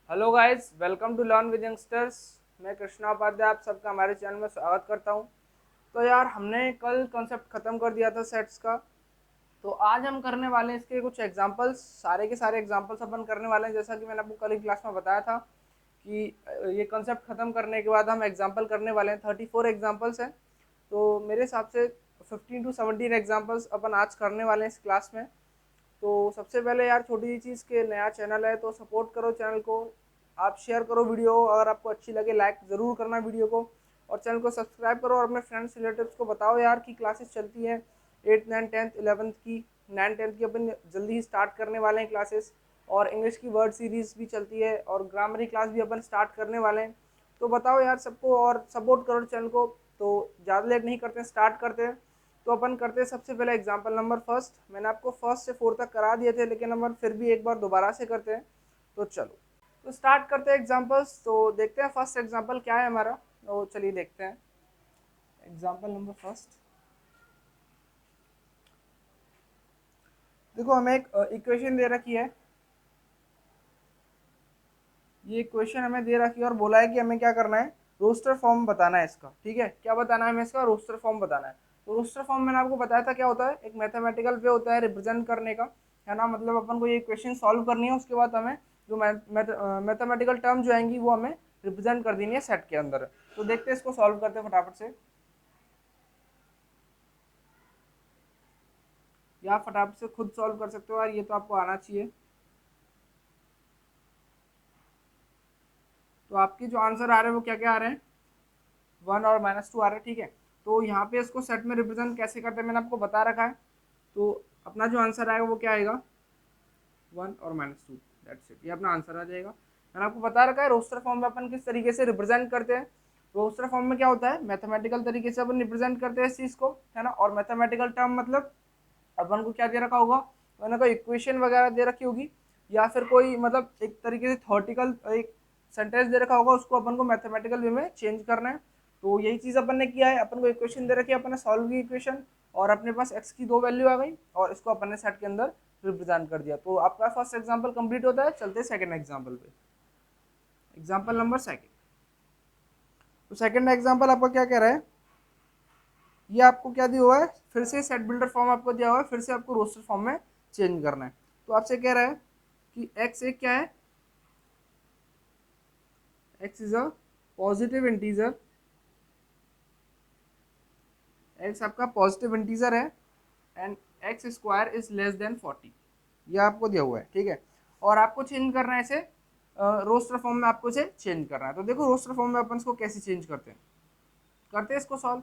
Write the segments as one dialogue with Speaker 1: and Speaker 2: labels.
Speaker 1: Hello guys, welcome to learn with youngsters. मैं कृष्णा उपाध्याय आप सबका हमारे चैनल में स्वागत करता हूं। तो यार, हमने कल कॉन्सेप्ट ख़त्म कर दिया था सेट्स का। तो आज हम करने वाले हैं इसके कुछ एग्जांपल्स, सारे के सारे एग्जांपल्स अपन करने वाले हैं। जैसा कि मैंने आपको कल की क्लास में बताया था कि ये कॉन्सेप्ट ख़त्म करने के बाद हम एग्जाम्पल करने वाले हैं। 34 एग्जाम्पल्स हैं। तो मेरे हिसाब से 15 to 17 एग्जाम्पल्स अपन आज करने वाले हैं इस क्लास में। तो सबसे पहले यार, छोटी सी चीज़ के नया चैनल है तो सपोर्ट करो चैनल को। आप शेयर करो वीडियो, अगर आपको अच्छी लगे लाइक ज़रूर करना वीडियो को। और चैनल को सब्सक्राइब करो और अपने फ्रेंड्स रिलेटिव्स को बताओ यार कि क्लासेस चलती हैं 8th 9th 10th 11th की। 9th 10th की अपन जल्दी ही स्टार्ट करने वाले हैं क्लासेस। और इंग्लिश की वर्ड सीरीज़ भी चलती है और ग्रामर की क्लास भी अपन स्टार्ट करने वाले हैं। तो बताओ यार सबको और सपोर्ट करो चैनल को। तो ज़्यादा लेट नहीं करते हैं, स्टार्ट करते हैं। तो अपन करते हैं सबसे पहले एग्जाम्पल नंबर फर्स्ट। मैंने आपको फर्स्ट से 4 तक करा दिए थे, लेकिन अपन फिर भी एक बार दोबारा से करते हैं। तो चलो, तो स्टार्ट करते हैं एग्जाम्पल्स। तो देखते हैं फर्स्ट एग्जाम्पल क्या है हमारा। तो चलिए देखते हैं एग्जाम्पल नंबर फर्स्ट। देखो, हमें एक इक्वेशन दे रखी है। ये इक्वेशन हमें दे रखी है और बोला है कि हमें क्या करना है, रोस्टर फॉर्म बताना है इसका। ठीक है, क्या बताना है हमें, इसका रोस्टर फॉर्म बताना है। तो रोस्टर फॉर्म मैंने आपको बताया था क्या होता है, एक मैथमेटिकल वे होता है रिप्रेजेंट करने का, है ना। मतलब अपन को ये इक्वेशन सॉल्व करनी है, उसके बाद हमें जो मैथमेटिकल टर्म जो आएंगी वो हमें रिप्रेजेंट कर देनी है सेट के अंदर। तो देखते हैं, इसको सॉल्व करते हैं फटाफट से। या आप फटाफट से खुद सॉल्व कर सकते हो यार, ये तो आपको आना चाहिए। तो आपके जो आंसर आ रहे हैं वो क्या क्या आ रहे हैं, 1 और -2 आ रहे हैं। ठीक है, तो यहाँ पे इसको सेट में रिप्रेजेंट कैसे करते हैं मैंने आपको बता रखा है। तो अपना जो आंसर आएगा वो क्या आएगा, 1 और -2। दैट्स इट, ये अपना आंसर आ जाएगा। मैंने आपको बता रखा है रोस्टर फॉर्म में अपन किस तरीके से रिप्रेजेंट करते हैं। रोस्टर फॉर्म में क्या होता है, मैथमेटिकल तरीके से अपन रिप्रेजेंट करते हैं इस चीज़ को, है ना। और मैथमेटिकल टर्म मतलब अपन को क्या दे रखा होगा, अपन को इक्वेशन वगैरह दे रखी होगी, या फिर कोई मतलब एक तरीके से थॉटिकल एक सेंटेंस दे रखा होगा, उसको अपन को मैथमेटिकल वे में चेंज करना है। तो यही चीज़ अपन ने किया है। अपन को इक्वेशन दे रखी है, अपन ने सॉल्व की इक्वेशन, और अपने पास एक्स की 2 वैल्यू आ गई और इसको अपन ने सेट के अंदर रिप्रेजेंट कर दिया। तो आपका फर्स्ट एग्जाम्पल कंप्लीट होता है। चलते हैं सेकंड एग्जाम्पल पे, एग्जाम्पल नंबर सेकंड। तो सेकंड एग्जाम्पल आपका क्या कह रहा है, ये आपको क्या दिया हुआ है, फिर से सेट बिल्डर फॉर्म आपको दिया हुआ है, फिर से आपको रोस्टर फॉर्म में चेंज करना है। तो आपसे कह रहा है कि एक्स एक क्या है, x is a positive integer. X आपका पॉजिटिव इंटीजर है and x square is less then 40। ये आपको दिया हुआ है, ठीक है। और आपको चेंज करना है इसे रोस्टर फॉर्म में, आपको इसे चेंज करना है। तो देखो रोस्टर फॉर्म में अपन इसको कैसे चेंज करते हैं इसको सॉल्व।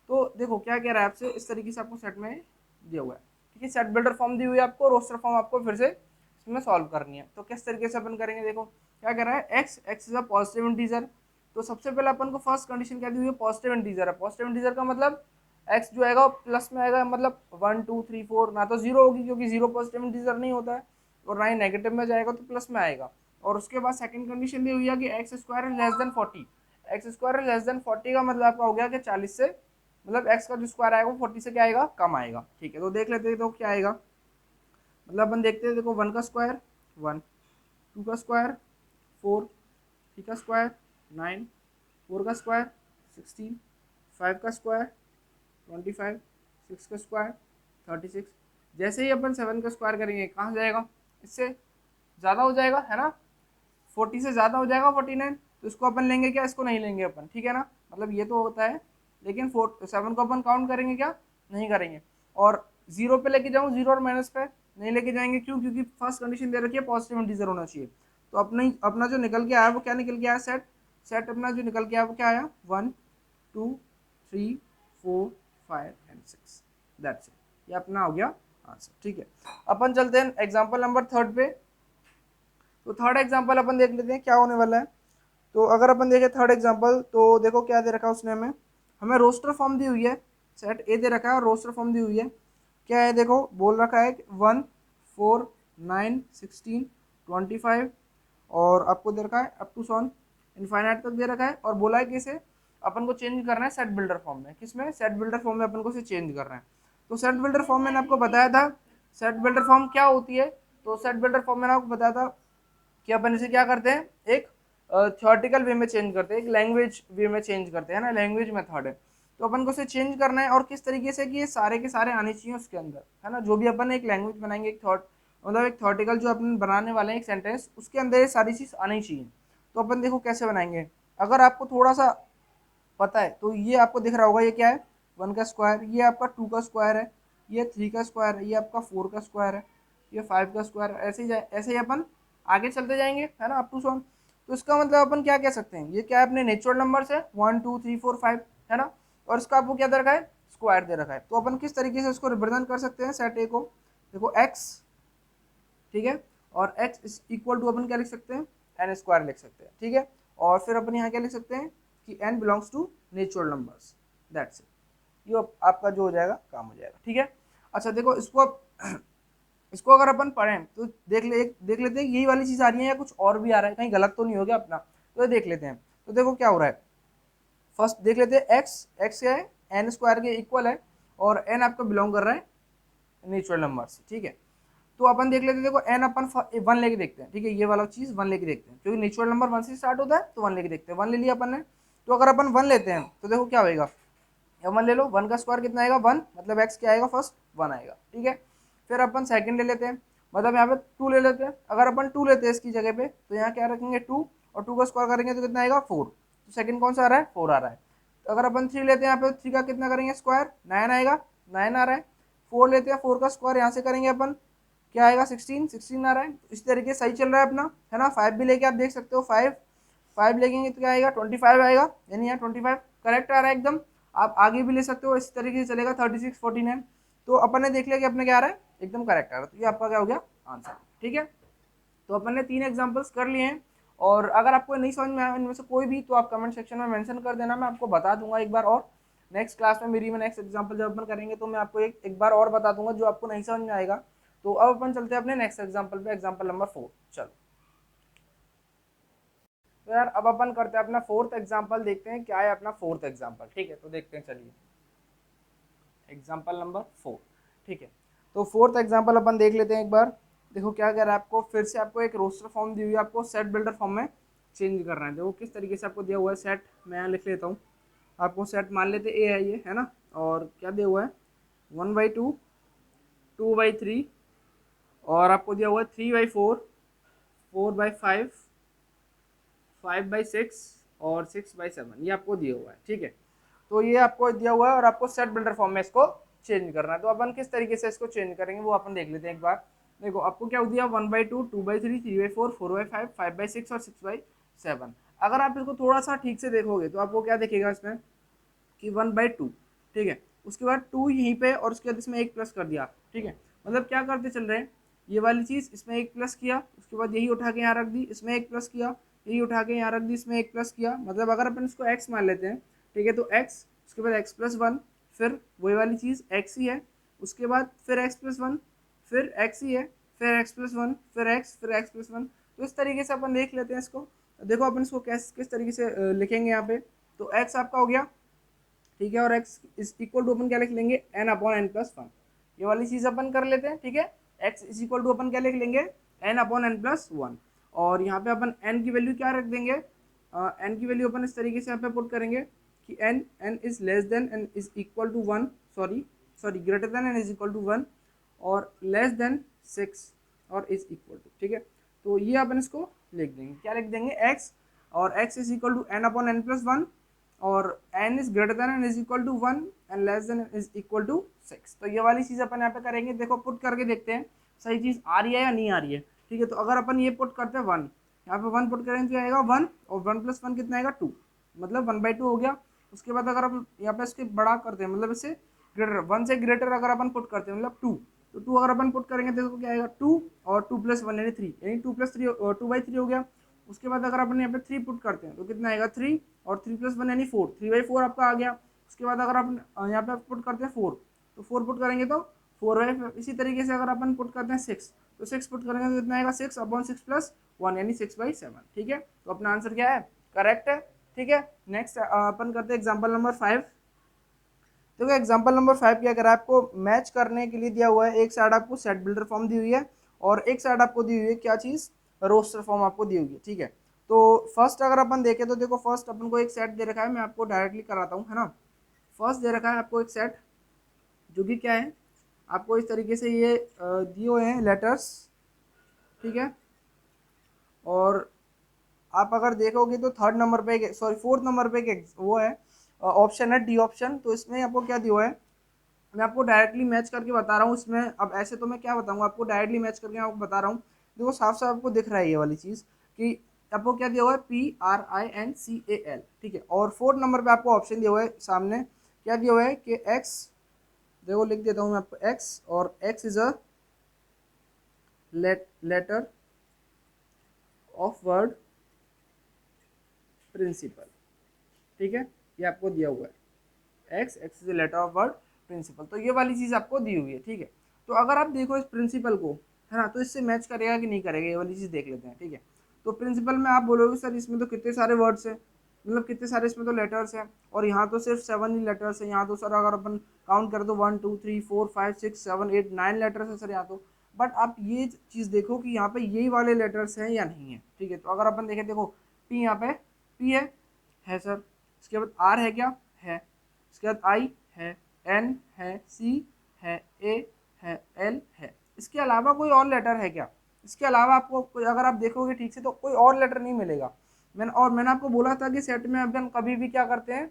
Speaker 1: तो देखो क्या कह रहा है आपसे, इस तरीके से आपको सेट में दिया हुआ है। ठीक है, सेट बिल्डर फॉर्म दी हुई है आपको, रोस्टर फॉर्म आपको फिर से इसमें सॉल्व करनी है। तो किस तरीके से अपन करेंगे, देखो क्या कह रहा है, x x is a positive integer. तो सबसे पहले अपन को फर्स्ट कंडीशन क्या दी हुई है, पॉजिटिव इंटीजर है। पॉजिटिव इंटीजर का मतलब एक्स जो आएगा प्लस में आएगा, मतलब 1 2 3 4, ना तो जीरो होगी क्योंकि जीरो पॉजिटिव इंटीजर नहीं होता है, और ना ही नेगेटिव में जाएगा तो प्लस में आएगा। और उसके बाद सेकंड कंडीशन दी हुई है कि x square less than 40। X square less than 40 का मतलब आपका हो गया कि 40 से, मतलब एक्स का जो स्क्वायर आएगा वो 40 से क्या आएगा, कम आएगा। ठीक है, तो देख लेते हैं तो क्या आएगा। मतलब अपन देखते हैं, देखो 1 का स्क्वायर 1, 2 का स्क्वायर 4, 3 का स्क्वायर 9, 4 का स्क्वायर 16, 5 का स्क्वायर 25, 6 का स्क्वायर 36। जैसे ही अपन 7 का स्क्वायर करेंगे कहाँ जाएगा, इससे ज़्यादा हो जाएगा, है ना। 40 से ज़्यादा हो जाएगा 49। तो इसको अपन लेंगे क्या, इसको नहीं लेंगे अपन, ठीक है ना। मतलब ये तो होता है, लेकिन 7 को अपन काउंट करेंगे क्या, नहीं करेंगे। और जीरो पे लेके जाऊँ, जीरो और माइनस पे नहीं लेके जाएंगे, क्यों, क्योंकि फर्स्ट कंडीशन दे रखी है पॉजिटिव इंटीजर होना चाहिए। तो अपना जो निकल के आया वो क्या निकल के आया, सेट। सेट अपना जो निकल के आया वो क्या आया, 1 2 3 4 5 एंड 6। दैट्स इट, ये अपना हो गया आंसर। ठीक है, अपन चलते हैं एग्जाम्पल नंबर थर्ड पे। तो थर्ड एग्जाम्पल अपन देख लेते हैं क्या होने वाला है। तो अगर अपन देखें थर्ड एग्जाम्पल, तो देखो क्या दे रखा है उसने हमें, हमें रोस्टर फॉर्म दी हुई है। सेट ए दे रखा है और रोस्टर फॉर्म दी हुई है। क्या है, देखो बोल रखा है 1 4 9 16 25, और आपको दे रखा है अप टू सॉन इनफाइनाइट तक दे रखा है। और बोला है कि इसे अपन को चेंज करना है सेट बिल्डर फॉर्म में। किसमें, सेट बिल्डर फॉर्म में अपन को इसे चेंज करना है। तो सेट बिल्डर फॉर्म मैंने आपको बताया था, सेट बिल्डर फॉर्म क्या होती है। तो सेट बिल्डर फॉर्म मैंने आपको बताया था, कि अपन इसे क्या करते हैं, एक थ्योरेटिकल वे में चेंज करते हैं, एक लैंग्वेज वे में चेंज करते हैं ना, लैंग्वेज मेथड है। तो अपन को उसे चेंज करना है और किस तरीके से कि ये सारे के सारे आने चाहिए उसके अंदर, है ना। जो भी अपन एक लैंग्वेज बनाएंगे, एक थॉट मतलब एक थ्योरेटिकल जो अपन बनाने वाले हैं एक सेंटेंस, उसके अंदर ये सारी चीज़ आनी चाहिए। तो अपन देखो कैसे बनाएंगे। अगर आपको थोड़ा सा पता है तो ये आपको दिख रहा होगा, ये क्या है, 1 का स्क्वायर, ये आपका 2 का स्क्वायर है, ये 3 का स्क्वायर है, ये आपका 4 का स्क्वायर है, ये 5 का स्क्वायर है। ऐसे ही अपन आगे चलते जाएंगे, है ना, अप टू सॉन। तो इसका मतलब अपन क्या कह सकते हैं, ये क्या है, अपने नेचुरल नंबर्स है 1 2 3 4 5, है ना। और इसका आपको क्या दे रखा है, स्क्वायर दे रखा है। तो अपन किस तरीके से इसको रिप्रेजेंट कर सकते हैं सेट ए को, देखो एक्स, ठीक है, और x इज इक्वल टू अपन क्या लिख सकते हैं, एन स्क्वायर लिख सकते हैं, ठीक है। और फिर अपन यहाँ क्या लिख सकते हैं कि n belongs to natural numbers, that's it. ये आपका जो हो जाएगा काम हो जाएगा, ठीक है। अच्छा देखो इसको इसको अगर अपन पढ़ें तो देख लेते हैं यही वाली चीज़ आ रही है या कुछ और भी आ रहा है, कहीं गलत तो नहीं हो गया अपना। तो ये देख लेते हैं। तो देखो क्या हो रहा है, फर्स्ट देख लेते हैं एक्स क्या है, एन स्क्वायर के इक्वल है, और एन आपका बिलोंग कर रहा है नेचुरल नंबर से, ठीक है। तो अपन देख लेते हैं, देखो एन अपन 1 लेके देखते हैं, ठीक है, ये वाला चीज़ 1 लेके देखते हैं, क्योंकि नेचुरल नंबर 1 से स्टार्ट होता है, तो 1 लेके देखते हैं। 1 ले लिया अपन ने। तो अगर अपन 1 लेते हैं तो देखो क्या होएगा, या 1 ले लो, 1 का स्क्वायर कितना आएगा, 1, मतलब एक्स क्या आएगा, फर्स्ट 1 आएगा, ठीक है। फिर अपन सेकंड ले लेते हैं, मतलब यहाँ पे 2 ले लेते हैं। अगर अपन 2 लेते हैं इसकी जगह पे, तो यहाँ क्या रखेंगे 2, और 2 का स्क्वायर करेंगे तो कितना आएगा 4। तो सेकंड कौन सा आ रहा है, 4 आ रहा है। तो अगर अपन 3 लेते हैं, यहाँ पे 3 का कितना करेंगे स्क्वायर, 9 आएगा, 9 आ रहा है। 4 लेते हैं, 4 का स्क्वायर यहाँ से करेंगे अपन, क्या आएगा 16 आ रहा है। इस तरीके से सही चल रहा है अपना, है ना। 5 भी लेके आप देख सकते हो, 5 लेंगे तो क्या आएगा 25 आएगा, यानी यहाँ 25 करेक्ट आ रहा है एकदम। आप आगे भी ले सकते हो, इस तरीके से चलेगा 36 49। तो अपन ने देख लिया कि अपने क्या आ रहा है, एकदम करेक्ट आ रहा है। तो ये आपका क्या हो गया आंसर, ठीक है। तो अपन ने 3 एग्जाम्पल्स कर लिए हैं। और अगर आपको नहीं समझ में आया इनमें से कोई भी, तो आप कमेंट सेक्शन में मेंशन कर देना, मैं आपको बता दूंगा एक बार और। नेक्स्ट क्लास में मेरी नेक्स्ट एग्जाम्पल जब अपन करेंगे तो मैं आपको एक बार और बता दूंगा जो आपको नहीं समझ में आएगा। तो अब अपन चलते हैं अपने नेक्स्ट एग्जाम्पल पे, एग्जाम्पल नंबर 4। चलो तो यार अब अपन करते हैं अपना फोर्थ एग्जाम्पल, देखते हैं क्या है अपना फोर्थ एग्जाम्पल, ठीक है। तो देखते हैं, चलिए एग्जाम्पल नंबर 4, ठीक है। तो फोर्थ एग्जाम्पल अपन देख लेते हैं एक बार। देखो क्या कर रहा है, आपको फिर से आपको एक रोस्टर फॉर्म दी हुई है, आपको सेट बिल्डर फॉर्म में चेंज करना है। देखो किस तरीके से आपको दिया हुआ है सेट, मैं यहाँ लिख लेता हूँ। आपको सेट मान लेते ए है ये, है ना। और क्या दिया हुआ है, 1/2, 2/3, और आपको दिया हुआ है 3/4, 4/5, 5/6 और 6/7, ये आपको दिया हुआ है, ठीक है। तो ये आपको दिया हुआ है और आपको सेट बिल्डर फॉर्म में इसको चेंज करना है। तो अपन किस तरीके से इसको चेंज करेंगे वो अपन देख लेते हैं एक बार। देखो आपको क्या दिया, 1/2, 2/3, 3/4, 4/5, 5/6 और 6/7। अगर आप इसको थोड़ा सा ठीक से देखोगे तो आपको क्या दिखेगा इसमें कि 1/2, ठीक है। उसके बाद 2 यहीं पे, और उसके बाद इसमें एक प्लस कर दिया, ठीक है। मतलब क्या करते चल रहे हैं, ये वाली चीज़ इसमें एक प्लस किया, उसके बाद यही उठा के यहाँ रख दी, इसमें एक प्लस किया, यही उठा के यहाँ रख दी, इसमें एक प्लस किया। मतलब अगर अपन इसको x मान लेते हैं, ठीक है, तो x, उसके बाद x+1, फिर वही वाली चीज़ x ही है, उसके बाद फिर x+1, फिर x ही है, फिर x+1, फिर x, फिर x+1। तो इस तरीके से अपन देख लेते हैं इसको। देखो अपन इसको किस तरीके से लिखेंगे यहाँ पे। तो x आपका हो गया, ठीक है, और x इज इक्वल टू अपन क्या लिख लेंगे, n/n+1। ये वाली चीज़ अपन कर लेते हैं, ठीक है। x इज इक्वल टू अपन क्या लिख लेंगे, n/n+1। और यहाँ पे अपन n की वैल्यू क्या रख देंगे, n की वैल्यू अपन इस तरीके से यहाँ पे पुट करेंगे कि n is less than n is equal to 1, sorry greater than n is equal to 1, और लेस देन 6 और इज इक्वल टू, ठीक है। तो ये अपन इसको लिख देंगे, क्या लिख देंगे, x, और x is equal to n/n+1, और n is greater than n is equal to 1 and less than n is equal to 6। तो ये वाली चीज़ अपन यहाँ पे करेंगे। देखो पुट करके देखते हैं सही चीज़ आ रही है या नहीं आ रही है, ठीक है। तो अगर अपन ये पुट करते हैं 1, यहाँ पे 1 पुट करेंगे तो आएगा 1, और 1+1 कितना आएगा 2, मतलब 1/2 हो गया। उसके बाद अगर हम यहाँ पे इसके बड़ा करते हैं, मतलब इससे ग्रेटर, 1 से ग्रेटर अगर अपन पुट करते हैं मतलब 2, तो 2 अगर अपन पुट करेंगे देखो क्या आएगा 2, और 2+1 यानी 3, यानी 2+3 2/3 हो गया। उसके बाद अगर अपन यहाँ पे 3 पुट करते हैं तो कितना आएगा 3, और 3+1 यानी 4, 3/4 आपका आ गया। उसके बाद अगर अपन यहाँ पे पुट करते हैं 4, तो 4 पुट करेंगे तो 4/5। इसी तरीके से अगर अपन पुट करते हैं 6, तो 6 पुट करेंगे तो कितना आएगा 6/6+1 यानी 6/7, ठीक है। तो अपना आंसर क्या है, करेक्ट है, ठीक है। नेक्स्ट अपन करते हैं एग्जाम्पल नंबर 5। देखो एग्जाम्पल नंबर 5 क्या करा है, आपको मैच करने के लिए दिया हुआ है, एक साइड आपको सेट बिल्डर फॉर्म दी हुई है और एक साइड आपको दी हुई है क्या चीज़, रोस्टर फॉर्म आपको दी हुई है, ठीक है। तो फर्स्ट अगर अपन देखें तो देखो फर्स्ट अपन को एक सेट दे रखा है, मैं आपको डायरेक्टली कराता हूँ, है ना। फर्स्ट दे रखा है आपको एक सेट जो कि क्या है, आपको इस तरीके से ये दिए हुए हैं लेटर्स, ठीक है। और आप अगर देखोगे तो थर्ड नंबर पे, सॉरी फोर्थ नंबर पे एक वो है ऑप्शन है डी ऑप्शन। तो इसमें आपको क्या दिया हुआ है, मैं आपको डायरेक्टली मैच करके बता रहा हूँ इसमें। अब ऐसे तो मैं क्या बताऊँगा आपको, डायरेक्टली मैच करके मैं आपको बता रहा हूँ। देखो साफ साफ आपको दिख रहा है ये वाली चीज़ कि आपको क्या दिया हुआ है, PRINCAL, ठीक है। और फोर्थ नंबर पे आपको ऑप्शन दिया हुआ है सामने, क्या दिया हुआ है कि एक्स, देखो लिख देता हूँ मैं आपको एक्स, और x is a letter of word principle, ठीक है। ये आपको दिया हुआ है x, x is a letter of word principle. तो ये वाली चीज़ आपको दी हुई है, ठीक है। तो अगर आप देखो इस प्रिंसिपल को, है ना, तो इससे मैच करेगा कि नहीं करेगा, ये वाली चीज़ देख लेते हैं, ठीक है। तो प्रिंसिपल में आप बोलोगे सर इसमें तो कितने सारे वर्ड्स हैं, मतलब कितने सारे इसमें तो लेटर्स हैं, और यहाँ तो सिर्फ 7 ही लेटर्स हैं। यहाँ तो सर अगर अपन काउंट करें तो 1 2 3 4 5 6 7 8 9 लेटर्स हैं सर यहाँ तो। बट आप ये चीज़ देखो कि यहाँ पे यही वाले लेटर्स हैं या नहीं है, ठीक है। तो अगर अपन देखें, देखो पी यहाँ पे पी है सर। इसके बाद आर है क्या, है। इसके बाद आई है, एन है, सी है, ए है, एल है। इसके अलावा कोई और लेटर है क्या, इसके अलावा आपको अगर आप देखोगे ठीक से तो कोई और लेटर नहीं मिलेगा। मैंने आपको बोला था कि सेट में अपन कभी भी क्या करते हैं,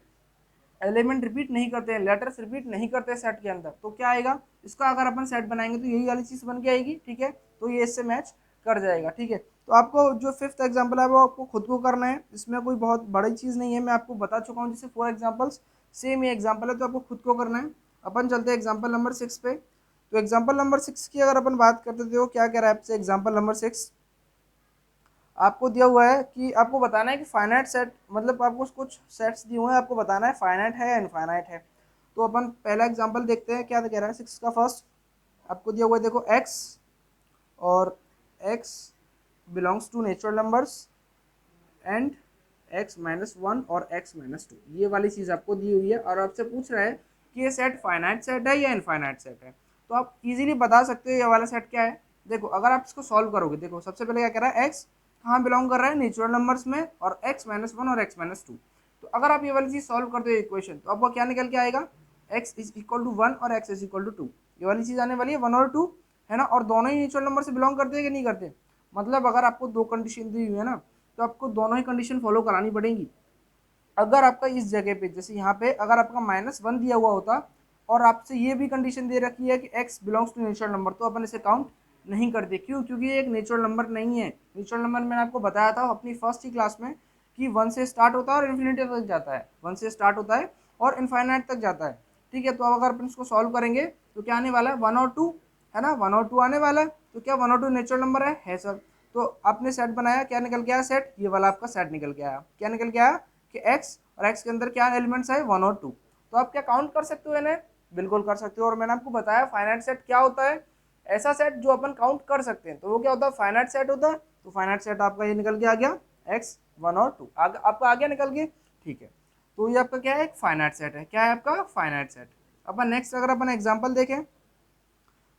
Speaker 1: एलिमेंट रिपीट नहीं करते हैं, लेटर्स रिपीट नहीं करते हैं सेट के अंदर। तो क्या आएगा, इसका अगर अपन सेट बनाएंगे तो यही वाली चीज़ बन के आएगी, ठीक है। तो ये इससे मैच कर जाएगा, ठीक है। तो आपको जो फिफ्थ एग्जाम्पल है वो आपको खुद को करना है, इसमें कोई बहुत बड़ी चीज़ नहीं है, मैं आपको बता चुका हूँ। जैसे 4 एग्जाम्पल्स सेम ही एग्जाम्पल है, तो आपको खुद को करना है। अपन चलते हैं एग्जाम्पल नंबर 6 पे। तो एग्जाम्पल नंबर 6 की अगर अपन बात करते थे, क्या कह रहा है आपसे एग्जाम्पल नंबर 6, आपको दिया हुआ है कि आपको बताना है कि फाइनाइट सेट, मतलब आपको कुछ सेट्स दिए हुए हैं, आपको बताना है फाइनाइट है या इनफाइनाइट है। तो अपन पहला एग्जांपल देखते हैं, क्या कह रहा है 6 का फर्स्ट आपको दिया हुआ है, देखो x, और x belongs to natural numbers and x-1 और x-2, ये वाली चीज़ आपको दी हुई है। और आपसे पूछ रहा है कि ये सेट फाइनाइट सेट है या इनफाइनाइट सेट है। तो आप इजीली बता सकते हो ये वाला सेट क्या है। देखो अगर आप इसको सॉल्व करोगे, देखो सबसे पहले क्या कह रहा है, x कहाँ बिलोंग कर रहा है, नेचुरल नंबर्स में, और x-1 और x-2। तो अगर आप ये वाली चीज़ सॉल्व करते हो इक्वेशन, तो आपको क्या निकल के आएगा, x इज इक्वल टू 1 और x इज इक्वल टू 2। ये वाली चीज़ आने वाली है 1 और 2, है ना। और दोनों ही नेचुरल नंबर से बिलोंग करते हैं कि नहीं करते, मतलब अगर आपको दो कंडीशन दी हुई है ना, तो आपको दोनों ही कंडीशन फॉलो करानी पड़ेगी। अगर आपका इस जगह पे, जैसे यहाँ पे अगर आपका -1 दिया हुआ होता और आपसे ये भी कंडीशन दे रखी है कि x belongs to natural number, तो अपन इसे काउंट नहीं करते। क्यों, क्योंकि ये एक नेचुरल नंबर नहीं है। नेचुरल नंबर मैंने आपको बताया था अपनी फर्स्ट ही क्लास में कि 1 से स्टार्ट होता है और इन्फिनिटी तक जाता है, 1 से स्टार्ट होता है और इनफाइनाइट तक जाता है, ठीक है। तो अब अगर अपन इसको सॉल्व करेंगे तो क्या आने वाला है, 1 और 2, है ना, 1 और 2 आने वाला है। तो क्या 1 और 2 नेचुरल नंबर है सर। तो आपने सेट बनाया, क्या निकल के आया सेट, ये वाला आपका सेट निकल के आया। क्या निकल के आया कि x, और x के अंदर क्या एलिमेंट्स है, 1 और 2। तो आप क्या काउंट कर सकते हो इन्हें, बिल्कुल कर सकते हो। और मैंने आपको बताया फाइनाइट सेट क्या होता है, ऐसा सेट जो अपन काउंट कर सकते हैं, तो वो क्या होता है, फाइनाइट सेट होता है। तो फाइनाइट सेट आपका ये निकल के आ गया x, 1 और 2 आपका आ गया निकल के, ठीक है। तो ये आपका क्या है, एक फाइनाइट सेट है, क्या है आपका फाइनाइट सेट। अपन नेक्स्ट अगर अपन एग्जाम्पल देखें,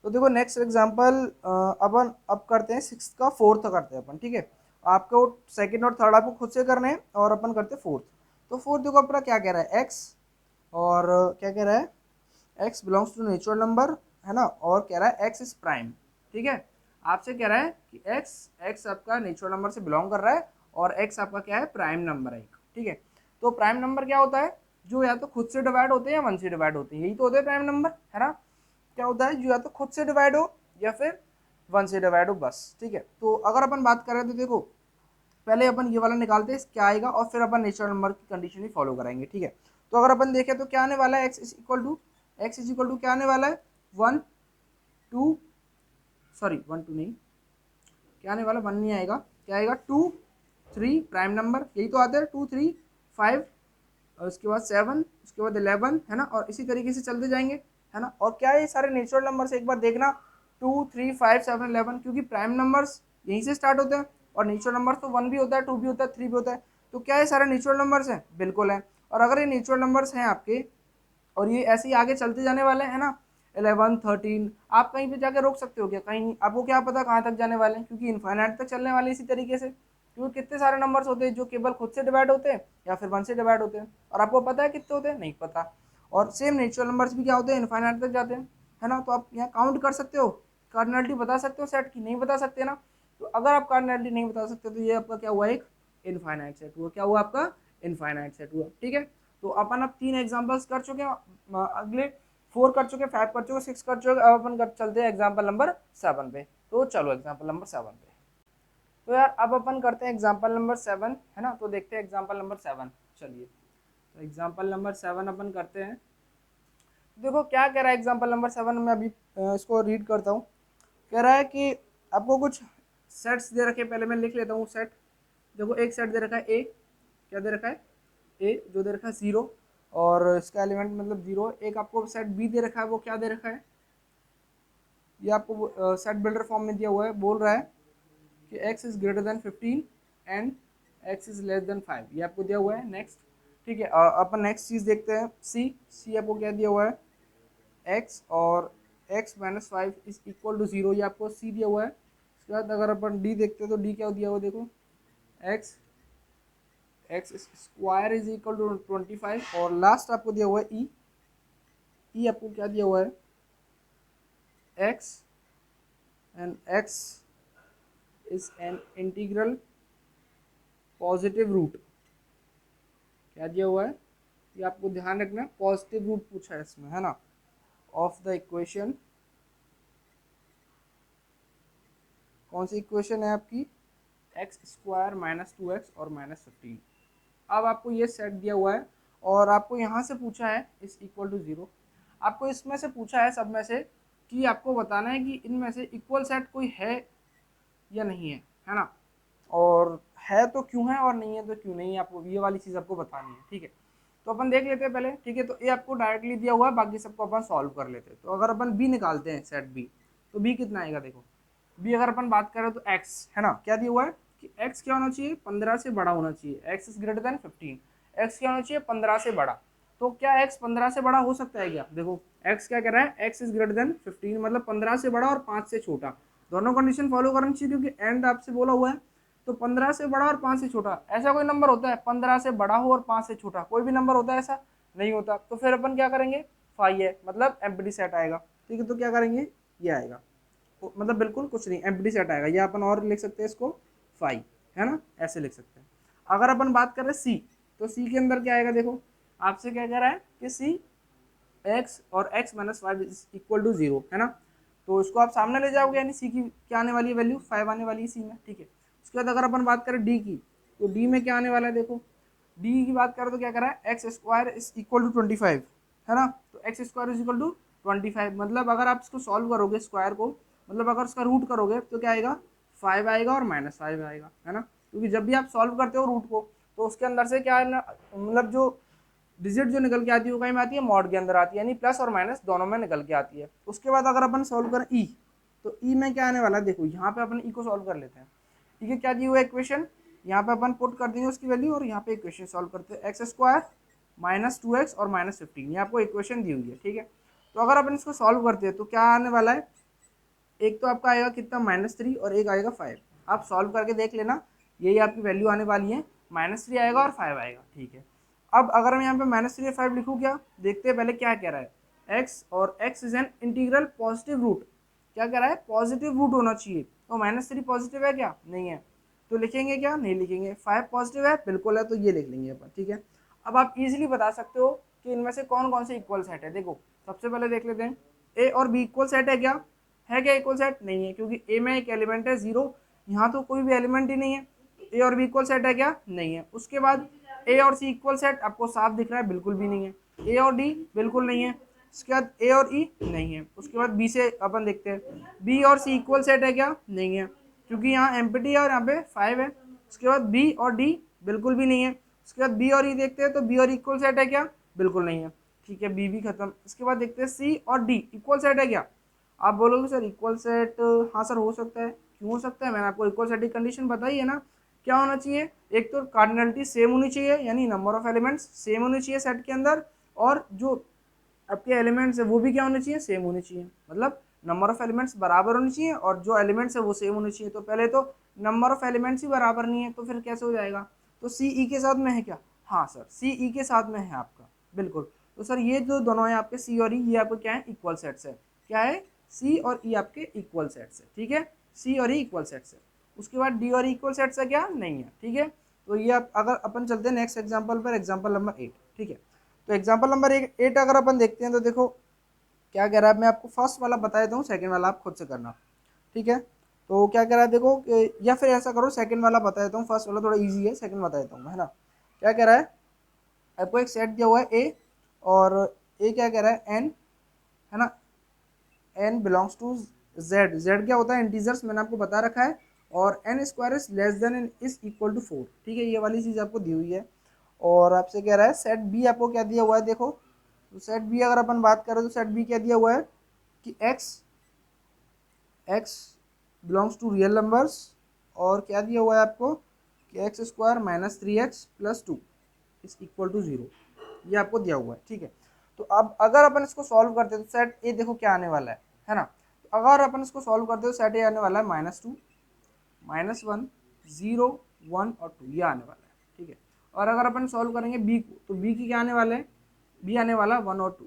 Speaker 1: तो देखो नेक्स्ट एग्जांपल अपन अब करते हैं 6 का फोर्थ करते हैं अपन, ठीक है। आपको सेकंड और थर्ड आपको खुद से करने हैं, और अपन करते हैं फोर्थ। तो फोर्थ देखो अपना क्या कह रहा है, x, और क्या कह रहा है, x belongs to natural number, है ना, और कह रहा है x इज प्राइम, ठीक है। आपसे कह रहा है कि x आपका नेचुरल नंबर से बिलोंग कर रहा है, और x आपका क्या है, प्राइम नंबर है, ठीक है। तो प्राइम नंबर क्या होता है, जो या तो खुद से डिवाइड होते हैं या 1 से डिवाइड होते हैं, यही तो होते हैं प्राइम नंबर, है ना। क्या होता है, जो या तो खुद से डिवाइड हो या फिर 1 से डिवाइड हो, बस, ठीक है। तो अगर अपन बात करें तो देखो पहले अपन ये वाला निकालते हैं क्या आएगा, और फिर अपन नेचुरल नंबर की कंडीशन ही फॉलो कराएंगे, ठीक है। तो अगर अपन देखें तो क्या आने वाला है, x इज इक्वल टू क्या आने वाला है, 1 2, सॉरी 1 2 नहीं, क्या आने वाला, 1 नहीं आएगा, क्या आएगा, 2 3, प्राइम नंबर यही तो आते हैं, 2 3 5, और उसके बाद 7, उसके बाद 11, है ना, और इसी तरीके से चलते जाएंगे, है ना। और क्या है, ये सारे नेचुरल नंबर से एक बार देखना, 2 3 5 7 11, क्योंकि प्राइम नंबर्स यहीं से स्टार्ट होते हैं, और नेचुरल नंबर्स तो 1 भी होता है, 2 भी होता है, 3 भी होता है। तो क्या ये सारे नेचुरल नंबर्स हैं, बिल्कुल है। और अगर ये नेचुरल नंबर्स हैं आपके, और ये ऐसे ही आगे चलते जाने वाले हैं ना, 11, 13, आप कहीं पे जाके रोक सकते हो क्या? कहीं आपको क्या पता कहाँ तक जाने वाले हैं, क्योंकि इन्फाइनाइट तक चलने वाले इसी तरीके से, क्योंकि कितने सारे नंबर्स होते हैं जो केवल खुद से डिवाइड होते हैं या फिर 1 से डिवाइड होते हैं, और आपको पता है कितने होते हैं? नहीं पता। और सेम नेचुरल नंबर्स भी क्या होते हैं? इन्फाइनाइट तक जाते हैं, है ना। तो आप यहाँ काउंट कर सकते हो, कार्डिनलिटी बता सकते हो सेट की, नहीं बता सकते ना। तो अगर आप कार्डिनलिटी नहीं बता सकते तो ये आपका क्या हुआ? एक इनफाइनाइट सेट हुआ। क्या हुआ आपका? इनफाइनाइट सेट हुआ, ठीक है। तो अपन अब 3 एग्जांपल्स कर चुके हैं, अगले 4 कर चुके, 5 कर चुके, 6 कर चुके। अब अपन चलते हैं एग्जाम्पल नंबर 7 पे। तो चलो एग्जाम्पल नंबर 7 पे। तो यार अब अपन करते हैं एग्जाम्पल नंबर 7, है ना। तो देखते हैं एग्जाम्पल नंबर 7। चलिए, तो एग्जाम्पल नंबर 7 अपन करते हैं। देखो क्या कह रहा है एग्जाम्पल नंबर 7 में, अभी इसको रीड करता हूँ। कह रहा है कि आपको कुछ सेट्स दे रखे, पहले मैं लिख लेता हूँ सेट। देखो एक सेट दे रखा है ए, क्या दे रखा है? ए, जो दे रखा है 0, और इसका एलिमेंट मतलब 0। एक आपको सेट बी दे रखा है, वो क्या दे रखा है? ये आपको सेट बिल्डर फॉर्म में दिया हुआ है, बोल रहा है कि x is greater then 15 and x is less then 5, ये आपको दिया हुआ है। नेक्स्ट, ठीक है, अपन नेक्स्ट चीज़ देखते हैं। सी आपको क्या दिया हुआ है? x और x minus 5 is equal to 0, ये आपको सी दिया हुआ है। उसके बाद अगर अपन डी देखते हैं तो डी क्या दिया हुआ है? देखो x square is equal to 25, और लास्ट आपको दिया हुआ है ई आपको क्या दिया हुआ है? x and x is an integral positive root. क्या दिया हुआ है? ये आपको ध्यान रखना, पॉजिटिव रूट पूछा है इसमें, है ना, ऑफ द इक्वेशन। कौन सी इक्वेशन है आपकी? एक्स स्क्वायर माइनस 2x और माइनस 15। अब आपको ये सेट दिया हुआ है और आपको यहाँ से पूछा है इस इक्वल टू 0। आपको इसमें से पूछा है, सब में से, कि आपको बताना है कि इनमें से इक्वल सेट कोई है या नहीं है ना। और है तो क्यों है, और नहीं है तो क्यों नहीं है, आपको ये वाली चीज़ आपको बतानी है, ठीक है। तो अपन देख लेते हैं पहले, ठीक है। तो ये आपको डायरेक्टली दिया हुआ है, बाकी सबको अपन सॉल्व कर लेते हैं। तो अगर अपन बी निकालते हैं, सेट बी, तो बी कितना आएगा? देखो बी अगर अपन बात करें तो एक्स, है ना, क्या दिया हुआ है कि एक्स क्या होना चाहिए? 15 से बड़ा होना चाहिए। X is greater then 15, x क्या होना चाहिए? 15 से बड़ा। तो क्या एक्स 15 से बड़ा हो सकता है क्या? देखो एक्स क्या कह रहा है? एक्स इज ग्रेटर देन 15, मतलब 15 से बड़ा और 5 से छोटा। दोनों कंडीशन फॉलो करनी चाहिए, क्योंकि एंड आपसे बोला हुआ है। तो 15 से बड़ा और 5 से छोटा, ऐसा कोई नंबर होता है 15 से बड़ा हो और 5 से छोटा? कोई भी नंबर होता है ऐसा? नहीं होता। तो फिर अपन क्या करेंगे? फाई है, मतलब एम्प्टी सेट आएगा, ठीक है। तो क्या करेंगे? ये आएगा, मतलब बिल्कुल कुछ नहीं, एम्प्टी सेट आएगा। या अपन और लिख सकते हैं इसको फाई, है ना, ऐसे लिख सकते हैं। अगर अपन बात करें सी, तो सी के अंदर क्या आएगा? देखो आपसे क्या कह रहा है कि सी एक्स और x minus 5 is equal to 0, है ना। तो इसको आप सामने ले जाओगे, यानी सी की क्या आने वाली है? वैल्यू 5 आने वाली है सी में, ठीक है। उसके बाद अगर अपन बात करें डी की, तो डी में क्या आने वाला है? देखो डी की बात करें तो क्या कर रहा है? X square is equal to 25, है ना। तो x square is equal to 25, मतलब अगर आप इसको सॉल्व करोगे स्क्वायर को, मतलब अगर उसका रूट करोगे तो क्या आएगा? 5 आएगा और माइनस 5 आएगा, है ना। क्योंकि जब भी आप सॉल्व करते हो रूट को, तो उसके अंदर से क्या है ना, मतलब जो डिजिट जो निकल के आती है वो कहीं में आती है? मॉड के अंदर आती है, यानी प्लस और माइनस दोनों में निकल के आती है। उसके बाद अगर अपन सॉल्व करें ई, तो ई में क्या आने वाला है? देखो यहाँ पे अपन ई को सॉल्व कर लेते हैं, ठीक है। क्या दी हुआ है इक्वेशन? यहाँ पे अपन पुट कर देंगे उसकी वैल्यू, और यहाँ पे इक्वेशन सॉल्व करते हैं। एक्स स्क्वायर माइनस 2x और माइनस 15, ये आपको इक्वेशन दी हुई है, ठीक है। तो अगर अपन इसको सॉल्व करते हैं तो क्या आने वाला है? एक तो आपका आएगा कितना? -3, और एक आएगा 5। आप सॉल्व करके देख लेना, यही आपकी वैल्यू आने वाली है। -3 आएगा और 5 आएगा, ठीक है। अब अगर मैं यहाँ पे -3 और 5 लिखूँ, क्या देखते हैं पहले क्या कह रहा है? x और x is an integral positive root. क्या कह रहा है? पॉजिटिव रूट होना चाहिए। तो -3 पॉजिटिव है क्या? नहीं है, तो लिखेंगे क्या? नहीं लिखेंगे। 5 पॉजिटिव है, बिल्कुल है, तो ये लिख लेंगे अपन, ठीक है। अब आप इजीली बता सकते हो कि इनमें से कौन कौन से इक्वल सेट है। देखो सबसे पहले देख लेते हैं, ए और बी इक्वल सेट है क्या? है क्या इक्वल सेट? नहीं है, क्योंकि ए में एक एलिमेंट है 0, यहाँ तो कोई भी एलिमेंट ही नहीं है। ए और बी इक्वल सेट है क्या? नहीं है। उसके बाद ए और सी इक्वल सेट आपको साफ दिख रहा है, बिल्कुल भी नहीं है। ए और डी बिल्कुल नहीं है। उसके बाद ए और ई नहीं है। उसके बाद बी से अपन देखते हैं, बी और सी इक्वल सेट है क्या? नहीं है, क्योंकि यहाँ एम्प्टी है और यहाँ पे 5 है। उसके बाद बी और डी बिल्कुल भी नहीं है। उसके बाद बी और ई देखते हैं, तो बी और इक्वल सेट है क्या? बिल्कुल नहीं है, ठीक है, बी भी खत्म। इसके बाद देखते हैं सी और डी इक्वल सेट है क्या? आप बोलोगे सर इक्वल सेट, हाँ सर हो सकता है। क्यों हो सकता है? मैंने आपको इक्वल सेट की कंडीशन बताई है ना। क्या होना चाहिए? एक तो कार्डिनलिटी सेम होनी चाहिए, यानी नंबर ऑफ एलिमेंट्स सेम होनी चाहिए सेट के अंदर, और जो आपके एलिमेंट्स है वो भी क्या होने चाहिए, सेम होने चाहिए, मतलब नंबर ऑफ एलिमेंट्स बराबर होने चाहिए और जो एलिमेंट्स है वो सेम होने चाहिए। तो पहले तो नंबर ऑफ एलिमेंट्स ही बराबर नहीं है तो फिर कैसे हो जाएगा। तो सी ई के साथ में है क्या, हाँ सर सी ई के साथ में है आपका, बिल्कुल। तो सर ये जो दोनों है आपके सी और ई, ये आपको क्या है, इक्वल सेट्स है। क्या है, सी और ई आपके इक्वल सेट्स है, ठीक है, सी और ई इक्वल सेट्स है। उसके बाद डी और इक्वल सेट्स है क्या, नहीं है, ठीक है। तो ये आप अगर अपन चलते हैं नेक्स्ट एग्जाम्पल पर, एग्जाम्पल नंबर 8, ठीक है। तो एग्जाम्पल नंबर 8 अगर अपन देखते हैं तो देखो क्या कह रहा है, मैं आपको फर्स्ट वाला बता देता हूँ, सेकंड वाला आप खुद से करना, ठीक है। तो क्या कह रहा है देखो या फिर ऐसा करो सेकंड वाला बता देता हूँ, फर्स्ट वाला थोड़ा इजी है, सेकंड बता देता हूँ, है ना। क्या कह रहा है, आपको एक सेट दिया हुआ है ए, और ए क्या कह रहा है, एन, है ना, n belongs to Z, Z क्या होता है, इंटीजर्स, मैंने आपको बता रखा है, और n square is less than n is equal to 4, ठीक है, ये वाली चीज़ आपको दी हुई है। और आपसे कह रहा है सेट बी आपको क्या दिया हुआ है, देखो तो सेट बी अगर अपन बात करें तो सेट बी क्या दिया हुआ है कि x belongs to real numbers, और क्या दिया हुआ है आपको कि x square minus 3x plus 2 is equal to 0, ये आपको दिया हुआ है, ठीक है। तो अब अगर अपन इसको सॉल्व करते हैं तो सेट ए देखो क्या आने वाला है ना। तो अगर अपन इसको सॉल्व करते हैं तो सेट ए आने वाला है -2, -1, 0, 1 और 2, ये आने वाला है, ठीक है। और अगर अपन सॉल्व करेंगे बी को तो बी की क्या आने वाले हैं, बी आने वाला 1 और 2,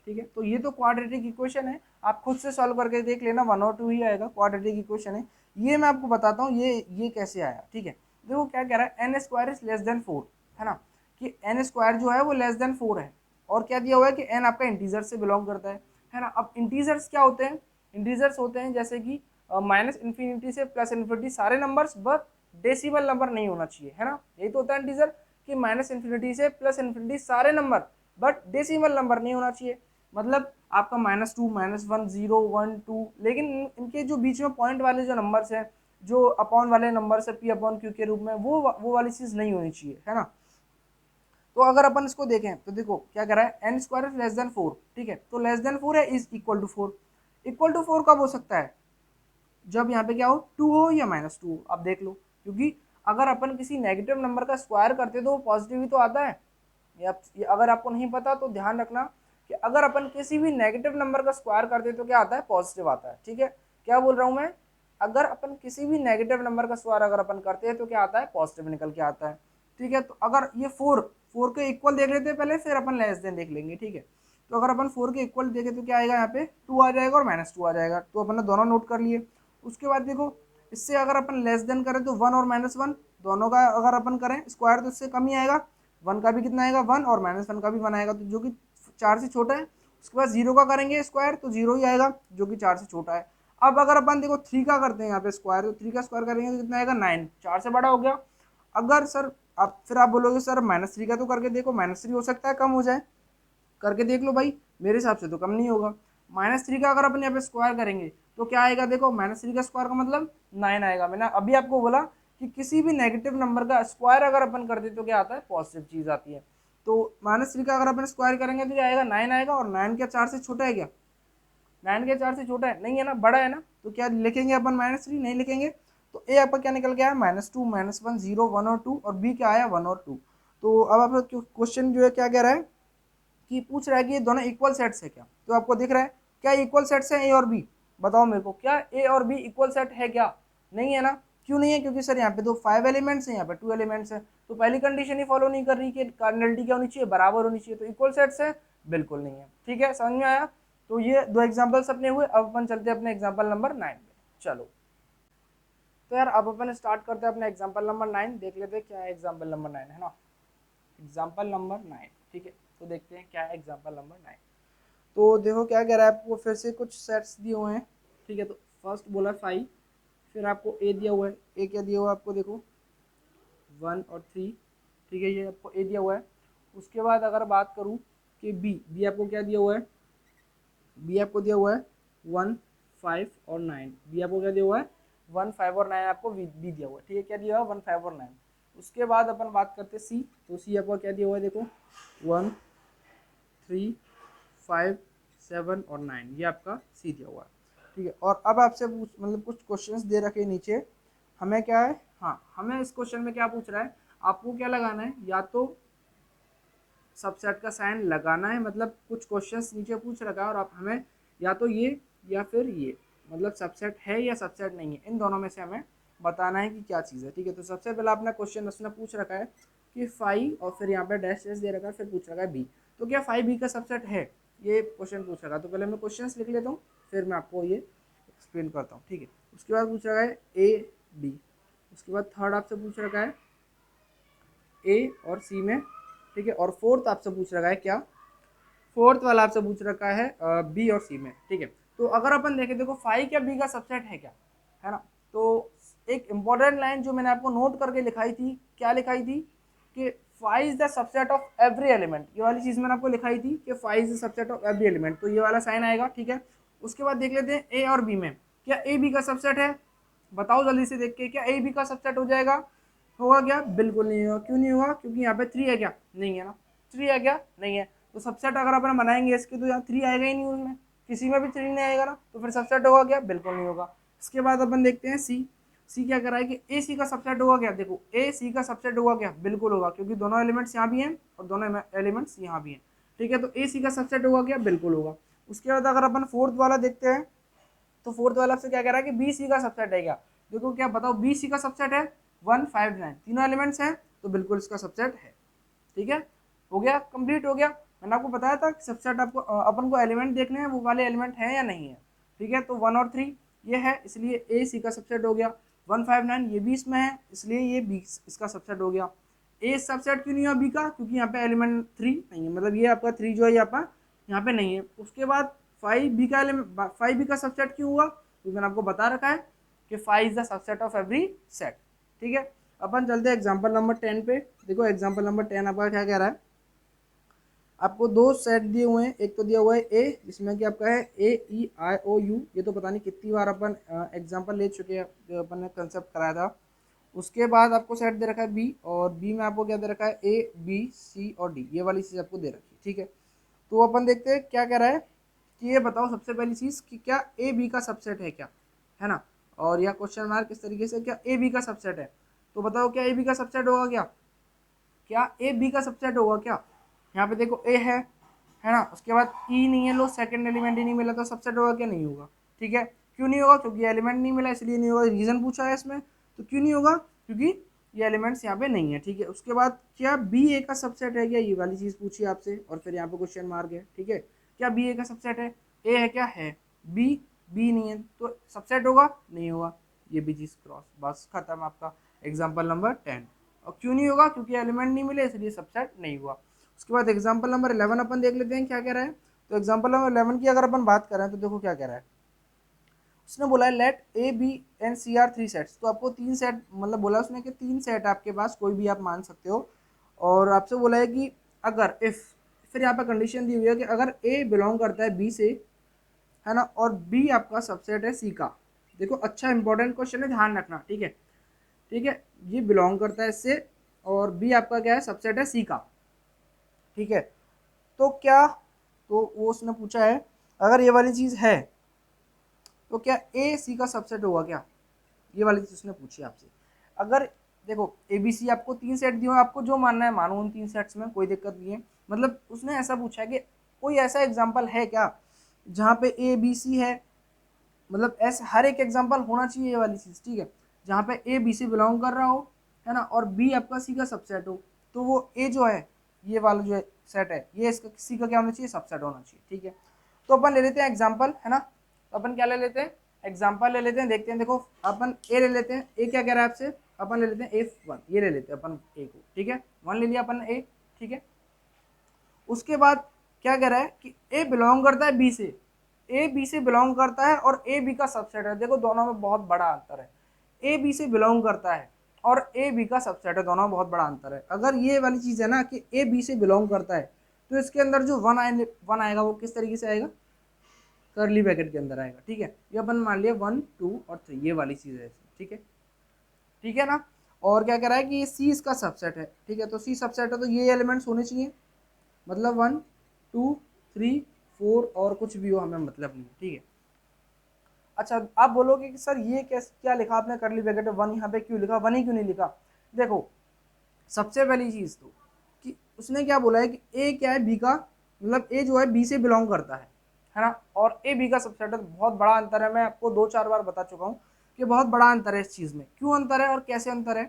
Speaker 1: ठीक है। तो ये तो क्वाड्रेटिक इक्वेशन है, आप खुद से सॉल्व करके देख लेना, 1 और 2 ही आएगा, क्वाड्रेटिक इक्वेशन है। ये मैं आपको बताता हूँ ये कैसे आया, ठीक है। देखो क्या कह रहा है, n square is less than 4, है ना, कि एन स्क्वायर जो है वो लेस देन 4 है। और क्या दिया हुआ है कि एन आपका इंटीजर से बिलोंग करता है ना। अब इंटीजर्स क्या होते हैं, इंटीजर्स होते हैं जैसे कि माइनस इन्फिनिटी से प्लस इन्फिनिटी सारे नंबर्स, बट डेसिमल नंबर नहीं होना चाहिए, है ना। यही तो होता है इंटीजर, कि माइनस इन्फिनिटी से प्लस इन्फिनिटी सारे नंबर, बट डेसिमल नंबर नहीं होना चाहिए। मतलब आपका -2, -1, 0, 1, 2, लेकिन इनके जो बीच में पॉइंट वाले जो नंबर्स हैं, जो अपॉन वाले नंबर्स है पी अपॉन क्यू के रूप में, वो वाली चीज़ नहीं होनी चाहिए, है ना। तो अगर अपन इसको देखें तो देखो क्या कह रहा है, एन स्क्वायर लेस देन 4, ठीक है। तो लेस देन 4 है, is equal to 4, equal to 4 कब हो सकता है, जब यहाँ पे क्या हो, 2 हो या -2 हो, आप देख लो। क्योंकि अगर अपन किसी नेगेटिव नंबर का स्क्वायर करते तो वो पॉजिटिव ही तो आता है। ये अगर आपको नहीं पता तो ध्यान रखना कि अगर अपन किसी भी नेगेटिव नंबर का स्क्वायर करते तो क्या आता है, पॉजिटिव आता है, ठीक है। क्या बोल रहा हूँ मैं, अगर अपन किसी भी नेगेटिव नंबर का स्क्वायर अगर अपन करते हैं तो क्या आता है, पॉजिटिव निकल के आता है, ठीक है। तो अगर ये 4 के इक्वल देख लेते हैं पहले, फिर अपन लेस देन देख लेंगे, ठीक है। तो अगर अपन 4 के इक्वल देखें तो क्या आएगा, यहाँ पे 2 आ जाएगा और -2 आ जाएगा, तो अपन ने दोनों नोट कर लिए। उसके बाद देखो इससे अगर अपन लेस देन करें तो 1 और -1 दोनों का अगर अपन करें स्क्वायर तो इससे कम ही आएगा, 1 का भी कितना आएगा 1 और -1 का भी 1 आएगा, तो जो कि 4 से छोटा है। उसके बाद 0 का करेंगे स्क्वायर तो 0 ही आएगा जो कि 4 से छोटा है। अब अगर अपन देखो 3 का करते हैं यहाँ पे स्क्वायर, तो 3 का स्क्वायर करेंगे तो कितना आएगा 9, 4 से बड़ा हो गया। अगर सर आप फिर आप बोलोगे सर -3 का तो करके देखो, -3 हो सकता है कम हो जाए, करके देख लो भाई, मेरे हिसाब से तो कम नहीं होगा। -3 का अगर अपन यहाँ पे स्क्वायर करेंगे तो क्या आएगा, देखो -3 का स्क्वायर का मतलब 9 आएगा। मैंने अभी आपको बोला कि किसी भी नेगेटिव नंबर का स्क्वायर अगर अपन करते तो क्या आता है, पॉजिटिव चीज़ आती है। तो -3 का अगर अपन स्क्वायर करेंगे तो क्या आएगा, 9 आएगा। और 9 क्या 4 से छोटा है क्या, 9 क्या 4 से छोटा है, नहीं है ना, बड़ा है ना। तो क्या लिखेंगे अपन, -3 नहीं लिखेंगे। तो ए आपका क्या निकल गया है, -2, -1, 0, 1 और 2, और बी क्या आया 1 और 2। तो अब आपका क्वेश्चन जो है क्या कह रहा है कि पूछ रहा है कि ये दोनों इक्वल सेट्स है क्या। तो आपको दिख रहा है क्या इक्वल सेट्स हैं ए और बी, बताओ मेरे को, क्या ए और बी इक्वल सेट है क्या, नहीं है ना। क्यों नहीं है, क्योंकि सर यहाँ पे तो 5 एलिमेंट्स हैं, यहाँ पे 2 एलिमेंट्स हैं, तो पहली कंडीशन ही फॉलो नहीं कर रही कि कार्डिनलिटी क्या होनी चाहिए, बराबर होनी चाहिए। तो इक्वल सेट्स है, बिल्कुल नहीं है, ठीक है, समझ में आया। तो ये 2 एग्जाम्पल्स अपने हुए। अब अपन चलते हैं अपने एग्जाम्पल नंबर 9 में, चलो। तो यार अब अपन स्टार्ट करते हैं अपने एग्जाम्पल नंबर 9, देख लेते हैं क्या है एग्जाम्पल नंबर 9, है ना, एग्जाम्पल नंबर 9, ठीक है। तो देखते हैं क्या है एग्जाम्पल नंबर 9। तो देखो क्या कह रहा है, आपको फिर से कुछ सेट्स दिए हुए हैं, ठीक है। तो फर्स्ट बोला 5, फिर आपको ए दिया हुआ है, ए क्या दिया हुआ है आपको, देखो 1 और 3, ठीक है, ये आपको ए दिया हुआ है। उसके बाद अगर बात करूँ कि बी आपको क्या दिया हुआ है, बी आपको दिया हुआ है 1, 5 और 9, बी आपको क्या दिया हुआ है 1, 5 और 9 आपको बी दिया हुआ है, ठीक है, क्या दिया हुआ है 1, 5 और 9। उसके बाद अपन बात करते हैं सी, तो सी आपको क्या दिया हुआ है, देखो 1, 3, 5, 7 और 9, ये आपका सी दिया हुआ है, ठीक है। और अब आपसे मतलब कुछ क्वेश्चंस दे रखे नीचे, हमें क्या है, हाँ हमें इस क्वेश्चन में क्या पूछ रहा है, आपको क्या लगाना है, या तो सबसेट का साइन लगाना है, मतलब कुछ क्वेश्चंस नीचे पूछ रखा है और आप हमें या तो ये या फिर ये, मतलब सबसेट है या सबसेट नहीं है, इन दोनों में से हमें बताना है कि क्या चीज़ है। ठीक है, तो सबसे पहला अपना क्वेश्चन उसने पूछ रखा है कि फाइव और फिर यहाँ पे डैश डैश दे रखा है, फिर पूछ रखा है बी, तो क्या फाइव बी का सबसेट है, ये क्वेश्चन पूछ रखा है। तो पहले मैं क्वेश्चन लिख लेता हूँ, फिर मैं आपको ये एक्सप्लेन करता हूँ। ठीक है, उसके बाद पूछ रखा है ए बी, उसके बाद थर्ड आपसे पूछ रखा है ए और सी में। ठीक है, और फोर्थ आपसे पूछ रखा है क्या, फोर्थ वाला आपसे पूछ रखा है बी और सी में। ठीक है, तो अगर अपन देखें, देखो फाइव क्या बी का सबसेट है क्या, है ना। तो एक इंपॉर्टेंट लाइन जो मैंने आपको नोट करके लिखाई थी, क्या लिखाई थी कि five is the subset of every element, ये वाली चीज मैंने आपको लिखाई थी कि five is the subset of every element, तो ये वाला साइन आएगा। ठीक है, उसके बाद देख लेते हैं ए और बी में, क्या ए बी का सबसेट है, बताओ जल्दी से देख के, क्या ए बी का सबसेट हो जाएगा, होगा क्या, बिल्कुल नहीं होगा। क्यों नहीं होगा, क्योंकि यहाँ पे थ्री है क्या, नहीं है ना, थ्री है क्या, नहीं है। तो सबसेट अगर अपन बनाएंगे इसके, तो यहाँ थ्री आएगा ही नहीं, उसमें किसी में भी थ्री नहीं आएगा ना, तो फिर सबसेट होगा क्या, बिल्कुल नहीं होगा। इसके बाद अपन देखते हैं सी, सी क्या करा है कि ए सी का सबसेट होगा क्या, देखो ए सी का सबसेट होगा क्या, बिल्कुल होगा, क्योंकि दोनों एलिमेंट्स यहाँ भी हैं और दोनों एलिमेंट्स यहाँ भी हैं। ठीक है, तो ए सी का सबसेट होगा क्या, बिल्कुल होगा। उसके बाद अगर अपन फोर्थ वाला देखते हैं, तो फोर्थ वाला आपसे क्या कह रहा है कि बी सी का सबसेट है क्या, देखो क्या बताओ, बी सी का सबसेट है 159, तीनों एलिमेंट्स हैं, तो बिल्कुल इसका सबसेट है। ठीक है, हो गया, कंप्लीट हो गया। मैंने आपको बताया था कि सबसेट आपको अपन को एलिमेंट देखने हैं, वो वाले एलिमेंट हैं या नहीं है। ठीक है, तो 1 और 3 ये है, इसलिए ए सी का सबसेट हो गया। 159 ये भी इसमें है, इसलिए ये बी इसका सबसेट हो गया। ए सबसेट क्यों नहीं हुआ बी का, क्योंकि यहाँ पे एलिमेंट 3 नहीं है, मतलब ये आपका 3 जो है यहाँ पे नहीं है। उसके बाद 5 बी का एलिमेंट, 5 बी का सबसेट क्यों हुआ, क्योंकि मैंने आपको बता रखा है कि 5 is the subset of every set. ठीक है, अपन चलते हैं एग्जाम्पल नंबर 10 पे। देखो एग्जाम्पल नंबर 10 आपका क्या कह रहा है, आपको दो सेट दिए हुए हैं, एक तो दिया हुआ है ए, जिसमें कि आपका है ए ई आई ओ यू, ये तो पता नहीं कितनी बार अपन एग्जाम्पल ले चुके हैं, जो अपन ने कंसेप्ट कराया था। उसके बाद आपको सेट दे रखा है बी, और बी में आपको क्या दे रखा है ए बी सी और डी, ये वाली चीज़ आपको दे रखी है। ठीक है, तो अपन देखते हैं क्या कह रहा है कि ये बताओ सबसे पहली चीज़ कि क्या ए बी का सबसेट है क्या, है ना। और यह क्वेश्चन मार्क किस तरीके से, क्या ए बी का सबसेट है, तो बताओ क्या ए बी का सबसेट होगा क्या, क्या ए बी का सबसेट होगा क्या। यहाँ पे देखो ए है ना, उसके बाद ई नहीं है, लो सेकंड एलिमेंट ही नहीं मिला, तो सबसेट होगा क्या, नहीं होगा। ठीक है, क्यों नहीं होगा, क्योंकि एलिमेंट नहीं मिला इसलिए नहीं होगा, रीजन पूछा है इसमें, तो क्यों नहीं होगा, क्योंकि ये एलिमेंट्स यहाँ पे नहीं है। ठीक है, उसके बाद क्या बी ए का सबसेट है क्या, ये वाली चीज़ पूछी आपसे, और फिर यहाँ पे क्वेश्चन मार्क है। ठीक है, क्या बी ए का सबसेट है, ए है क्या, है, बी बी नहीं है, तो सबसेट होगा, नहीं होगा, ये भी चीज़ क्रॉस, बस खत्म आपका एग्जाम्पल नंबर 10। और क्यों नहीं होगा, क्योंकि एलिमेंट नहीं मिले इसलिए सबसेट नहीं हुआ। उसके बाद एग्जाम्पल नंबर 11 अपन देख लेते हैं क्या कह रहा है। तो एग्जाम्पल नंबर 11 की अगर अपन बात करें, तो देखो क्या कह रहा है, उसने बोला है let A B and C are 3 sets, तो आपको 3 सेट, मतलब बोला उसने कि 3 सेट आपके पास, कोई भी आप मान सकते हो। और आपसे बोला है कि अगर इफ, फिर यहाँ पे कंडीशन दी हुई है कि अगर ए बिलोंग करता है बी से, है ना, और बी आपका सबसेट है सी का। देखो अच्छा इंपॉर्टेंट क्वेश्चन है, ध्यान रखना। ठीक है, ठीक है, ये बिलोंग करता है इससे, और बी आपका क्या है, सबसेट है सी का। ठीक है, तो क्या, तो वो उसने पूछा है अगर ये वाली चीज़ है, तो क्या ए सी का सबसेट होगा क्या, ये वाली चीज़ उसने पूछी आपसे। अगर देखो ए बी सी आपको 3 सेट दिए, आपको जो मानना है मानो उन 3 सेट्स में, कोई दिक्कत नहीं है। मतलब उसने ऐसा पूछा है कि कोई ऐसा एग्जाम्पल है क्या जहाँ पे ए बी सी है, मतलब ऐसे हर एक एग्जाम्पल होना चाहिए ये वाली चीज़। ठीक है, जहाँ पे ए बी से बिलोंग कर रहा हो, है ना, और बी आपका सी का सबसेट हो, तो वो ए जो है, ये वाला जो सेट है, ये इसका सी का क्या होना चाहिए, सबसेट होना चाहिए। ठीक है, तो अपन ले लेते हैं एग्जाम्पल, है ना, तो अपन क्या ले लेते हैं, एग्जाम्पल ले लेते हैं, देखते हैं। देखो अपन ए ले लेते हैं, ए क्या कह रहा है आपसे, अपन ले लेते हैं A1, ये ले लेते हैं अपन ए को। ठीक है, 1 ले लिया अपन ए। ठीक है, उसके बाद क्या कह रहा है कि ए बिलोंग करता है बी से, ए बी से बिलोंग करता है और ए बी का सबसेट है। देखो दोनों में बहुत बड़ा अंतर है, ए बी से बिलोंग करता है और ए बी का सबसेट है, दोनों में बहुत बड़ा अंतर है। अगर ये वाली चीज़ है ना कि ए बी से बिलोंग करता है, तो इसके अंदर जो वन आएगा वो किस तरीके से आएगा, करली ब्रैकेट के अंदर आएगा। ठीक है, ये अपन मान लिया 1 2 और 3, ये वाली चीज़ है। ठीक है, ठीक है ना। और क्या कह रहा है कि ये सी इसका सबसेट है। ठीक है, तो सी सबसेट है तो ये एलिमेंट्स होने चाहिए, मतलब 1 2 3 4 और कुछ भी हो हमें मतलब नहीं। ठीक है, अच्छा आप बोलोगे कि सर ये क्या लिखा आपने करली ब्रैकेट में 1 यहाँ पे क्यों लिखा, 1 ही क्यों नहीं लिखा। देखो सबसे पहली चीज़ तो कि उसने क्या बोला है कि ए क्या है बी का, मतलब ए जो है बी से बिलोंग करता है ना, और ए बी का सबसेट है। बहुत बड़ा अंतर है, मैं आपको 2-4 बार बता चुका हूँ कि बहुत बड़ा अंतर है इस चीज़ में। क्यों अंतर है और कैसे अंतर है?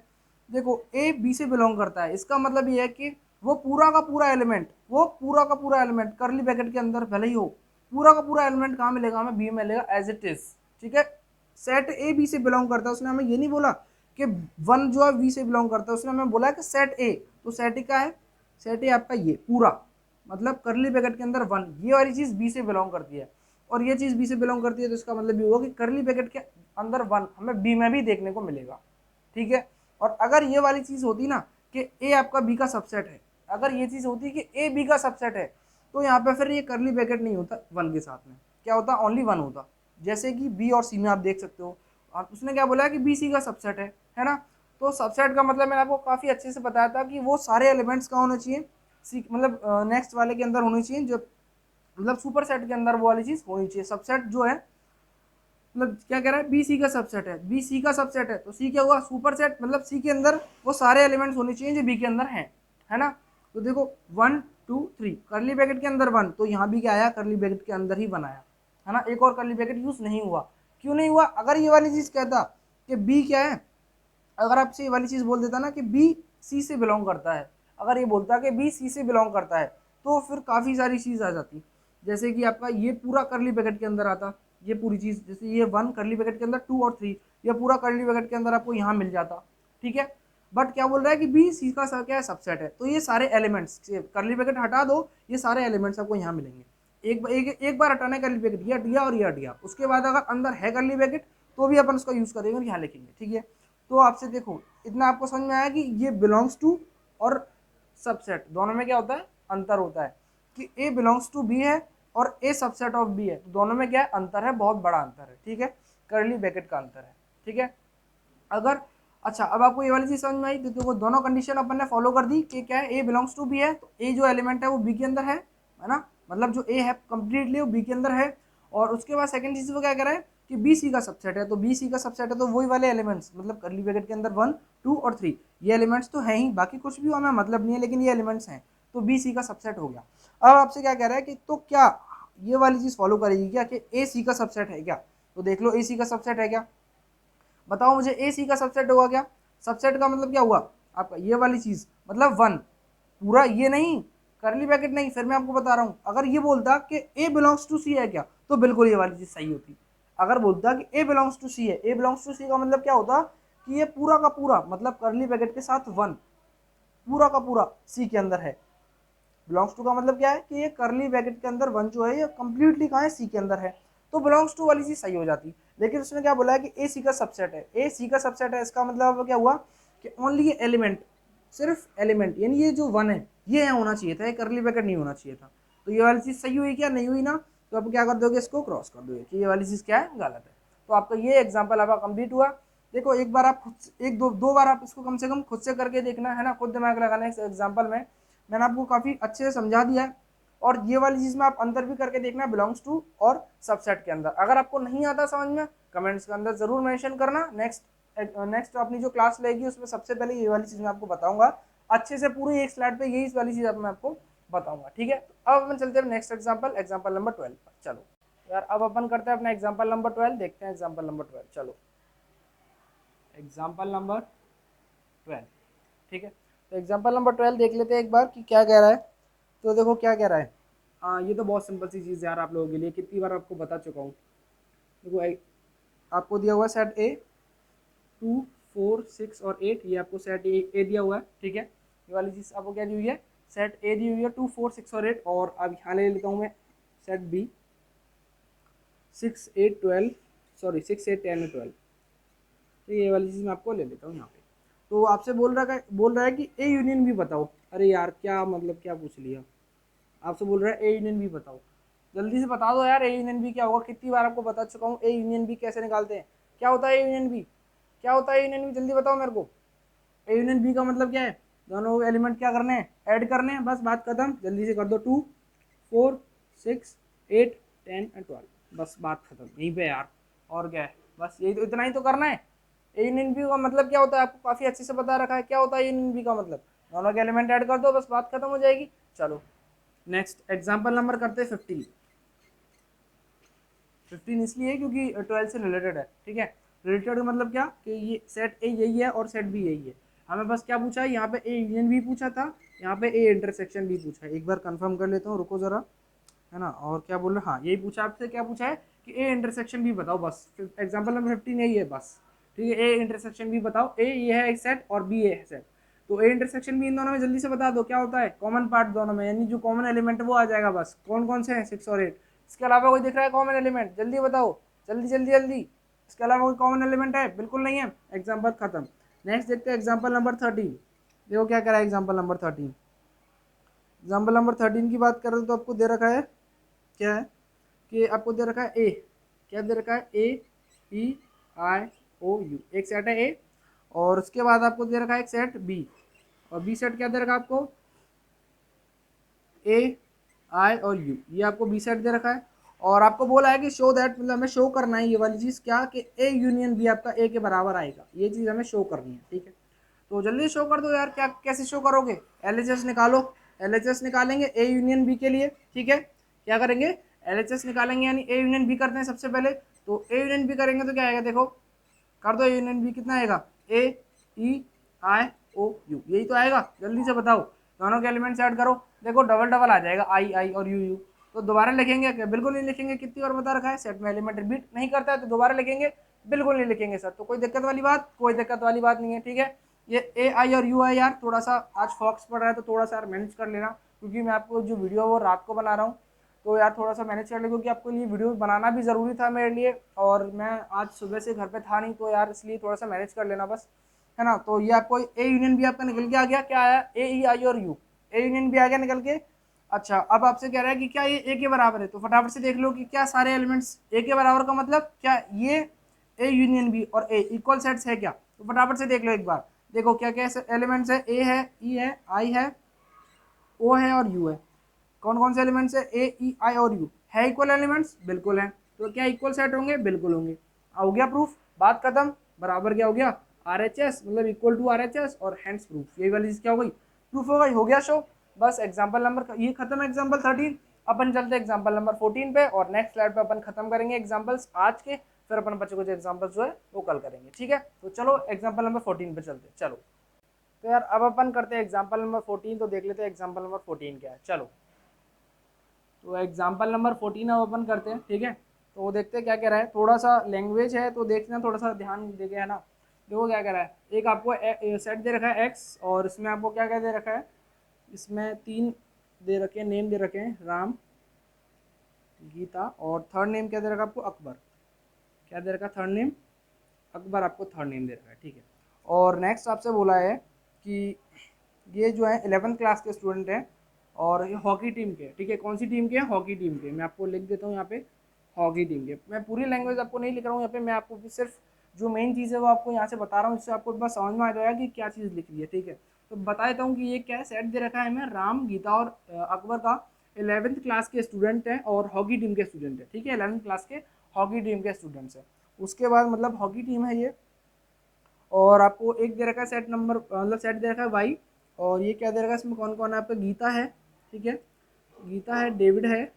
Speaker 1: देखो, ए बी से बिलोंग करता है, इसका मतलब ये है कि वो पूरा का पूरा एलिमेंट, वो पूरा का पूरा एलिमेंट करली ब्रैकेट के अंदर भले ही हो, पूरा का पूरा एलिमेंट कहाँ मिलेगा हमें? बी में मिलेगा एज इट इज। ठीक है, सेट ए बी से बिलोंग करता है, उसने हमें ये नहीं बोला कि वन जो है वी से बिलोंग करता है, उसने हमें बोला कि सेट ए, तो सेट ए का है, सेट ए आपका ये पूरा, मतलब करली ब्रैकेट के अंदर वन, ये वाली चीज बी से बिलोंग करती है और ये चीज बी से बिलोंग करती है, तो इसका मतलब ये होगा कि करली ब्रैकेट के अंदर वन हमें बी में भी देखने को मिलेगा। ठीक है, और अगर ये वाली चीज होती ना कि ए आपका बी का सबसेट है, अगर ये चीज होती कि ए बी का सबसेट है, तो यहाँ पे फिर ये करली ब्रैकेट नहीं होता वन के साथ में, क्या होता? ओनली वन होता। जैसे कि बी और सी में आप देख सकते हो, और उसने क्या बोला कि बी सी का सबसेट है ना। तो सबसेट का मतलब मैंने आपको काफी अच्छे से बताया था कि वो सारे एलिमेंट्स का होने चाहिए सी, मतलब नेक्स्ट वाले के अंदर होनी चाहिए, जो मतलब सुपर सेट के अंदर वो वाली चीज होनी चाहिए। सबसेट जो है, मतलब क्या कह रहा है, बी सी का सबसेट है, बी सी का सबसेट है, तो सी क्या हुआ? सुपर सेट, मतलब सी के अंदर वो सारे एलिमेंट्स होने चाहिए जो बी के अंदर हैं, है ना। तो देखो 1 2 3 करली ब्रैकेट के अंदर वन, तो यहाँ भी क्या आया? करली ब्रैकेट के अंदर ही वन आया, है ना। एक और करली ब्रैकेट यूज नहीं हुआ। क्यों नहीं हुआ? अगर ये वाली चीज कहता कि बी क्या है, अगर आपसे ये वाली चीज बोल देता ना कि बी सी से बिलोंग करता है, अगर ये बोलता कि बी सी से बिलोंग करता है, तो फिर काफी सारी चीज आ जाती। जैसे कि आपका ये पूरा करली ब्रैकेट के अंदर आता, ये पूरी चीज, जैसे ये वन करली ब्रैकेट के अंदर, टू और थ्री, ये पूरा करली ब्रैकेट के अंदर आपको यहाँ मिल जाता। ठीक है, बट क्या बोल रहा है कि बी सी का क्या है? सबसेट है, तो ये सारे एलिमेंट्स, करली ब्रैकेट हटा दो, ये सारे एलिमेंट्स आपको यहाँ मिलेंगे। एक बार हटाना है करली ब्रैकेट, ये हट गया और ये हट गया, उसके बाद अगर अंदर है करली ब्रैकेट तो भी अपन उसका यूज करेंगे और यहाँ लिखेंगे। ठीक है, तो आपसे देखो इतना आपको समझ में आया कि ये बिलोंग्स टू और सबसेट दोनों में क्या होता है? अंतर होता है कि ए बिलोंग्स टू बी है और ए सबसेट ऑफ बी है, तो दोनों में क्या है? अंतर है, बहुत बड़ा अंतर है। ठीक है, करली ब्रैकेट का अंतर है। ठीक है, अगर अच्छा, अब आपको ये वाली चीज समझ में आई, तो देखो दोनों कंडीशन अपन ने फॉलो कर दी कि क्या है? ए बिलोंग्स टू बी है, तो ए जो एलिमेंट है वो बी के अंदर है ना, मतलब जो ए है कंप्लीटली वो बी के अंदर है। और उसके बाद सेकंड चीज वो क्या कह रहा है कि बी सी का सबसेट है, तो बी सी का सबसेट है तो वही वाले एलिमेंट्स, मतलब करली ब्रैकेट के अंदर 1 2 और 3, ये एलिमेंट्स तो है ही, बाकी कुछ भी हमें मतलब नहीं है, लेकिन ये एलिमेंट्स हैं, तो बी सी का सबसेट हो गया। अब आपसे क्या कह रहा है कि तो क्या ये वाली चीज फॉलो करेगी क्या कि ए सी का सबसेट है क्या? तो देख लो ए सी का सबसेट है क्या, बताओ मुझे। ए सी का सबसेट होगा क्या? सबसेट का मतलब क्या हुआ आपका? ये वाली चीज, मतलब वन, पूरा ये नहीं, करली ब्रैकेट नहीं। फिर मैं आपको बता रहा हूं, अगर ये बोलता कि ए बिलोंग्स टू सी है क्या, तो बिल्कुल ये वाली चीज सही होती। अगर बोलता कि ए बिलोंग्स टू सी है, ए बिलोंग्स टू सी का मतलब क्या होता कि ये पूरा का पूरा, मतलब करली ब्रैकेट के साथ वन, पूरा का पूरा सी के अंदर है। बिलोंग्स टू का मतलब क्या है कि ये करली ब्रैकेट के अंदर वन जो है ये कंप्लीटली कहाँ है? सी के अंदर है, तो बिलोंग्स टू वाली चीज सही हो जाती। लेकिन उसने क्या बोला है कि ए सी का सबसेट है, ए सी का सबसेट है, इसका मतलब क्या हुआ कि ओनली ये एलिमेंट, सिर्फ एलिमेंट, यानी ये जो वन है ये यहाँ होना चाहिए था, ये करली ब्रैकेट नहीं होना चाहिए था। तो ये वाली चीज सही हुई क्या? नहीं हुई ना, तो आप क्या कर दोगे? इसको क्रॉस कर दोगे कि ये वाली चीज क्या है? गलत है। तो आपका ये एग्जाम्पल आपका कंप्लीट हुआ। देखो एक बार आप खुद एक दो बार आप इसको कम से कम खुद से करके देखना, है ना, खुद दिमाग लगाना इस एग्जाम्पल में। मैंने आपको काफी अच्छे से समझा दिया है, और ये वाली चीज में आप अंदर भी करके देखना बिलोंग्स टू और सबसेट के अंदर। अगर आपको नहीं आता समझ में, कमेंट्स के अंदर जरूर मेंशन करना। नेक्स्ट अपनी जो क्लास लगेगी उसमें सबसे पहले ये वाली चीज मैं आपको बताऊंगा अच्छे से, पूरी एक स्लाइड पे यही वाली चीज मैं आपको बताऊंगा। ठीक है, तो अब अपन चलते हैं नेक्स्ट एग्जाम्पल, एग्जाम्पल नंबर 12 पर। चलो यार, अब अपन करते हैं अपना एग्जाम्पल नंबर 12, देखते हैं एग्जाम्पल नंबर 12। चलो एग्जाम्पल नंबर 12, ठीक है, तो एग्जाम्पल नंबर 12 देख लेते हैं एक बार कि क्या कह रहा है। तो देखो क्या कह रहा है, ये तो बहुत सिंपल सी चीज़ यार, आप लोगों के लिए कितनी बार आपको बता चुका हूँ। देखो आपको दिया हुआ सेट ए 2 4 6 और 8, ये आपको सेट ए दिया हुआ है। ठीक है, ये वाली चीज़ आपको क्या दी हुई है? सेट ए दी हुई है 2 4 6 और 8, और अब यहाँ ले लेता हूँ मैं सेट बी 6 8 12, सॉरी 6 8 10 12, तो ये वाली चीज़ मैं आपको ले लेता हूँ यहाँ पे। तो आपसे बोल रहा है कि ए यूनियन भी बताओ। अरे यार क्या मतलब, क्या पूछ लिया, आपसे बोल रहा है ए यूनियन बी बताओ। जल्दी से बता दो यार, ए यूनियन बी क्या होगा? कितनी बार आपको बता चुका हूँ ए यूनियन बी कैसे निकालते हैं। क्या होता है ए यूनियन बी? क्या होता है ए यूनियन बी? जल्दी बताओ मेरे को। ए यूनियन बी का मतलब क्या है? दोनों एलिमेंट क्या करने हैं? ऐड करने हैं, बस बात खत्म। जल्दी से कर दो, 2 4 6 8 10 एंड 12, बस बात खत्म यहीं पे यार। और क्या है? बस यही तो, इतना ही तो करना है। ए यूनियन बी का मतलब क्या होता है? आपको काफी अच्छे से बता रखा है क्या होता है ए यूनियन बी का मतलब। दोनों के एलिमेंट ऐड कर दो, बस बात खत्म हो जाएगी। चलो नेक्स्ट एग्जाम्पल नंबर करते हैं 15। 15 इसलिए क्योंकि 12 से रिलेटेड है, ठीक है। रिलेटेड का मतलब क्या कि ये सेट ए यही है और सेट बी यही है। हमें बस क्या पूछा है, यहाँ पे ए यूनियन बी पूछा था, यहाँ पे ए इंटरसेक्शन बी पूछा है। एक बार कंफर्म कर लेता हूँ, रुको जरा, है ना। और क्या बोल रहे, हाँ यही पूछा आपसे, क्या पूछा है कि ए इंटरसेक्शन बी बताओ, बस एग्जाम्पल नंबर 15 यही है बस, ठीक है। ए इंटरसेक्शन बी बताओ, ए ये है एक सेट और बी है सेट, तो ए इंटरसेक्शन बी इन दोनों में जल्दी से बता दो क्या होता है, कॉमन पार्ट दोनों में, यानी जो कॉमन एलिमेंट है वो आ जाएगा। बस कौन कौन से हैं, 6 और 8। इसके अलावा कोई दिख रहा है कॉमन एलिमेंट, जल्दी बताओ, जल्दी जल्दी जल्दी। इसके अलावा कोई कॉमन एलिमेंट है, बिल्कुल नहीं है, एग्जाम्पल खत्म। नेक्स्ट देखते हैं एग्जाम्पल नंबर 13। देखो क्या करा है एग्जाम्पल नंबर 13। एग्जाम्पल नंबर 13 की बात करें तो आपको दे रखा है क्या है कि आपको दे रखा है ए, क्या दे रखा है, A P I O U, एक सेट है ए, और उसके बाद आपको दे रखा है एक सेट बी, और बी सेट क्या दे रखा है आपको, ए आई और यू, ये आपको बी सेट दे रखा है। और आपको बोला है कि शो दैट, मतलब हमें शो करना है ये वाली चीज़ क्या, कि ए यूनियन बी आपका ए के बराबर आएगा, ये चीज़ हमें शो करनी है, ठीक है। तो जल्दी शो कर दो यार, क्या कैसे शो करोगे, एलएचएस निकालो। एलएचएस निकालेंगे ए यूनियन बी के लिए, ठीक है। क्या करेंगे, एलएचएस निकालेंगे, यानी ए यूनियन बी करते हैं सबसे पहले। तो ए यूनियन बी करेंगे तो क्या आएगा, देखो कर दो, ए यूनियन बी कितना आएगा, ए ई आई ओ यू, यही तो आएगा। जल्दी से बताओ, दोनों के एलिमेंट्स ऐड करो, देखो डबल डबल आ जाएगा, आई आई और यू यू। तो दोबारा लिखेंगे क्या, बिल्कुल नहीं लिखेंगे, कितनी बार बता रखा है, सेट में एलिमेंट रिपीट नहीं करता है तो दोबारा लिखेंगे, बिल्कुल नहीं लिखेंगे सर। तो कोई दिक्कत वाली बात, कोई दिक्कत वाली बात नहीं है, ठीक है। ये ए आई और यू आई यार, थोड़ा सा आज फॉक्स पड़ रहा है तो थोड़ा सा यार मैनेज कर लेना, क्योंकि मैं आपको जो वीडियो है वो रात को बना रहा हूँ, तो यार थोड़ा सा मैनेज कर ले, क्योंकि आपको ये वीडियो बनाना भी ज़रूरी था मेरे लिए, और मैं आज सुबह से घर पे था नहीं, तो यार इसलिए थोड़ा सा मैनेज कर लेना बस, है ना। तो ये आपको ए यूनियन भी आपका निकल के आ गया, क्या आया, ए ई आई और यू, ए यूनियन भी आ गया निकल के। अच्छा अब आपसे कह रहा है कि क्या ये ए के बराबर है, तो फटाफट से देख लो कि क्या सारे एलिमेंट्स ए के बराबर का मतलब क्या, ये ए यूनियन बी और ए इक्वल सेट्स है क्या, तो फटाफट से देख लो एक बार। देखो क्या क्या एलिमेंट्स है, ए है, ई है, आई है, ओ है और यू है। कौन कौन से एलिमेंट्स है, ए ई आई और यू है इक्वल एलिमेंट्स, बिल्कुल है। तो क्या इक्वल सेट होंगे, बिल्कुल होंगे। हो गया प्रूफ, बात खत्म, बराबर क्या हो गया, आर एच एस मतलब equal to R H S, और हैंड्स प्रूफ, यही वाली चीज क्या हो गई, प्रूफ हो गई, हो गया शो। बस एग्जाम्पल नंबर ये खत्म है, एग्जाम्पल 13। अपन चलते हैं एग्जाम्पल नंबर 14 पे, और नेक्स्ट स्लाइड पे अपन खत्म करेंगे एग्जाम्पल्स आज के, फिर अपन बच्चों को जो एग्जाम्पल्स जो है वो कल करेंगे, ठीक है। तो चलो एग्जाम्पल नंबर 14 पे चलते हैं, चलो। तो यार अब अपन करते हैं एग्जाम्पल नंबर 14, तो देख लेते हैं एग्जाम्पल नंबर 14 क्या है, चलो। तो एग्जाम्पल नंबर 14 अब अपन करते हैं, ठीक है। तो वो देखते हैं क्या कह रहा है, थोड़ा सा लैंग्वेज है तो देखते हैं, थोड़ा सा ध्यान देके, है ना। देखो क्या कह रहा है, एक आपको सेट दे रखा है एक्स, और इसमें आपको क्या क्या दे रखा है, इसमें 3 दे रखे हैं, नेम दे रखे हैं, राम, गीता, और थर्ड नेम क्या दे रखा है आपको, अकबर। क्या दे रखा है, थर्ड नेम अकबर, आपको थर्ड नेम दे रखा है, ठीक है। और नेक्स्ट आपसे बोला है कि ये जो है 11th क्लास के स्टूडेंट हैं, और ये हॉकी टीम के, ठीक है। कौन सी टीम के हैं, हॉकी टीम के। मैं आपको लिख देता हूँ यहाँ पे, हॉकी टीम के। मैं पूरी लैंग्वेज आपको नहीं लिख रहा हूँ यहाँ पे, मैं आपको सिर्फ जो मेन चीज़ है वो आपको यहाँ से बता रहा हूँ, इससे आपको बस समझ में आ जाएगा कि क्या चीज़ लिख रही है, ठीक है। तो बता देता हूँ कि ये क्या है, सेट दे रखा है हमें, राम, गीता और अकबर का 11th क्लास के स्टूडेंट हैं, और हॉकी टीम के स्टूडेंट है, ठीक है। 11th क्लास के हॉकी टीम के स्टूडेंट्स हैं। उसके बाद मतलब हॉकी टीम है ये, और आपको एक दे रखा है सेट नंबर, मतलब सेट दे रखा है वाई, और ये क्या दे रखा है, इसमें कौन कौन है आपका, गीता है, ठीक है, गीता है, डेविड है,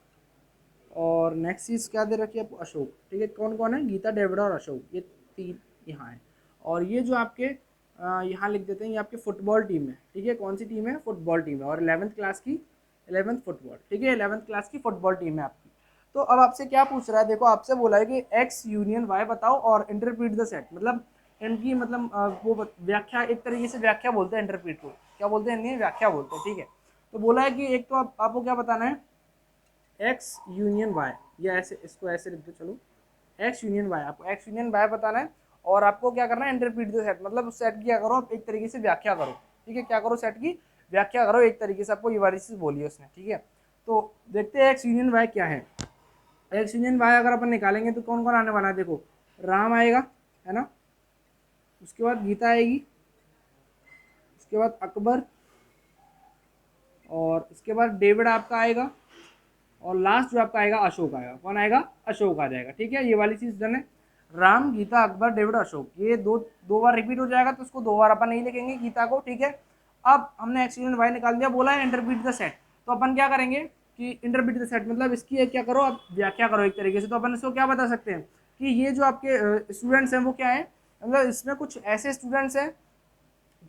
Speaker 1: और नेक्स्ट चीज़ क्या दे रखी है आपको, अशोक, ठीक है। कौन कौन है, गीता, डेविड और अशोक, ये 3 यहाँ है। और ये जो आपके यहाँ लिख देते हैं, ये आपकी फुटबॉल टीम है, ठीक है। कौन सी टीम है, फुटबॉल टीम है, और 11th क्लास की, 11th फुटबॉल, ठीक है, 11th क्लास की फुटबॉल टीम है आपकी। तो अब आपसे क्या पूछ रहा है, देखो आपसे बोला है कि एक्स यूनियन वाई बताओ और इंटरप्रीट द सेट, मतलब इनकी मतलब वो व्याख्या, एक तरीके से व्याख्या बोलते हैं इंटरप्रीट को, क्या बोलते हैं, नहीं व्याख्या बोलते हैं, ठीक है। तो बोला है कि एक तो आपको क्या बताना है, एक्स यूनियन वाई, या ऐसे इसको ऐसे लिख दो, चलो एक्स यूनियन वाई, आपको एक्स यूनियन वाई बताना है, और आपको क्या करना है, इंटरप्रीट द सेट, मतलब उस सेट की क्या करो आप, एक तरीके से व्याख्या करो, ठीक है। क्या करो, सेट की व्याख्या करो एक तरीके से, आपको ये वाली चीज़ बोली है उसने, ठीक है। तो देखते हैं एक्स यूनियन वाई क्या है। एक्स यूनियन वाई अगर अपन निकालेंगे तो कौन कौन आने वाला है, देखो राम आएगा, है ना, उसके बाद गीता आएगी, उसके बाद अकबर, और इसके बाद डेविड आपका आएगा, और लास्ट जो आपका आएगा अशोक आएगा। कौन आएगा, अशोक आ जाएगा, ठीक है। ये वाली चीज़ डन है, राम, गीता, अकबर, डेविड, अशोक, ये दो दो बार रिपीट हो जाएगा, तो उसको 2 बार अपन नहीं लिखेंगे गीता को, ठीक है। अब हमने एक्स यूनियन वाई निकाल दिया, बोला है इंटरप्रीट द सेट, तो अपन क्या करेंगे कि इंटरप्रीट द सेट मतलब इसकी एक क्या करो, आप व्याख्या करो एक तरीके से। तो अपन इसको क्या बता सकते हैं कि ये जो आपके स्टूडेंट्स हैं वो क्या है, मतलब इसमें कुछ ऐसे स्टूडेंट्स हैं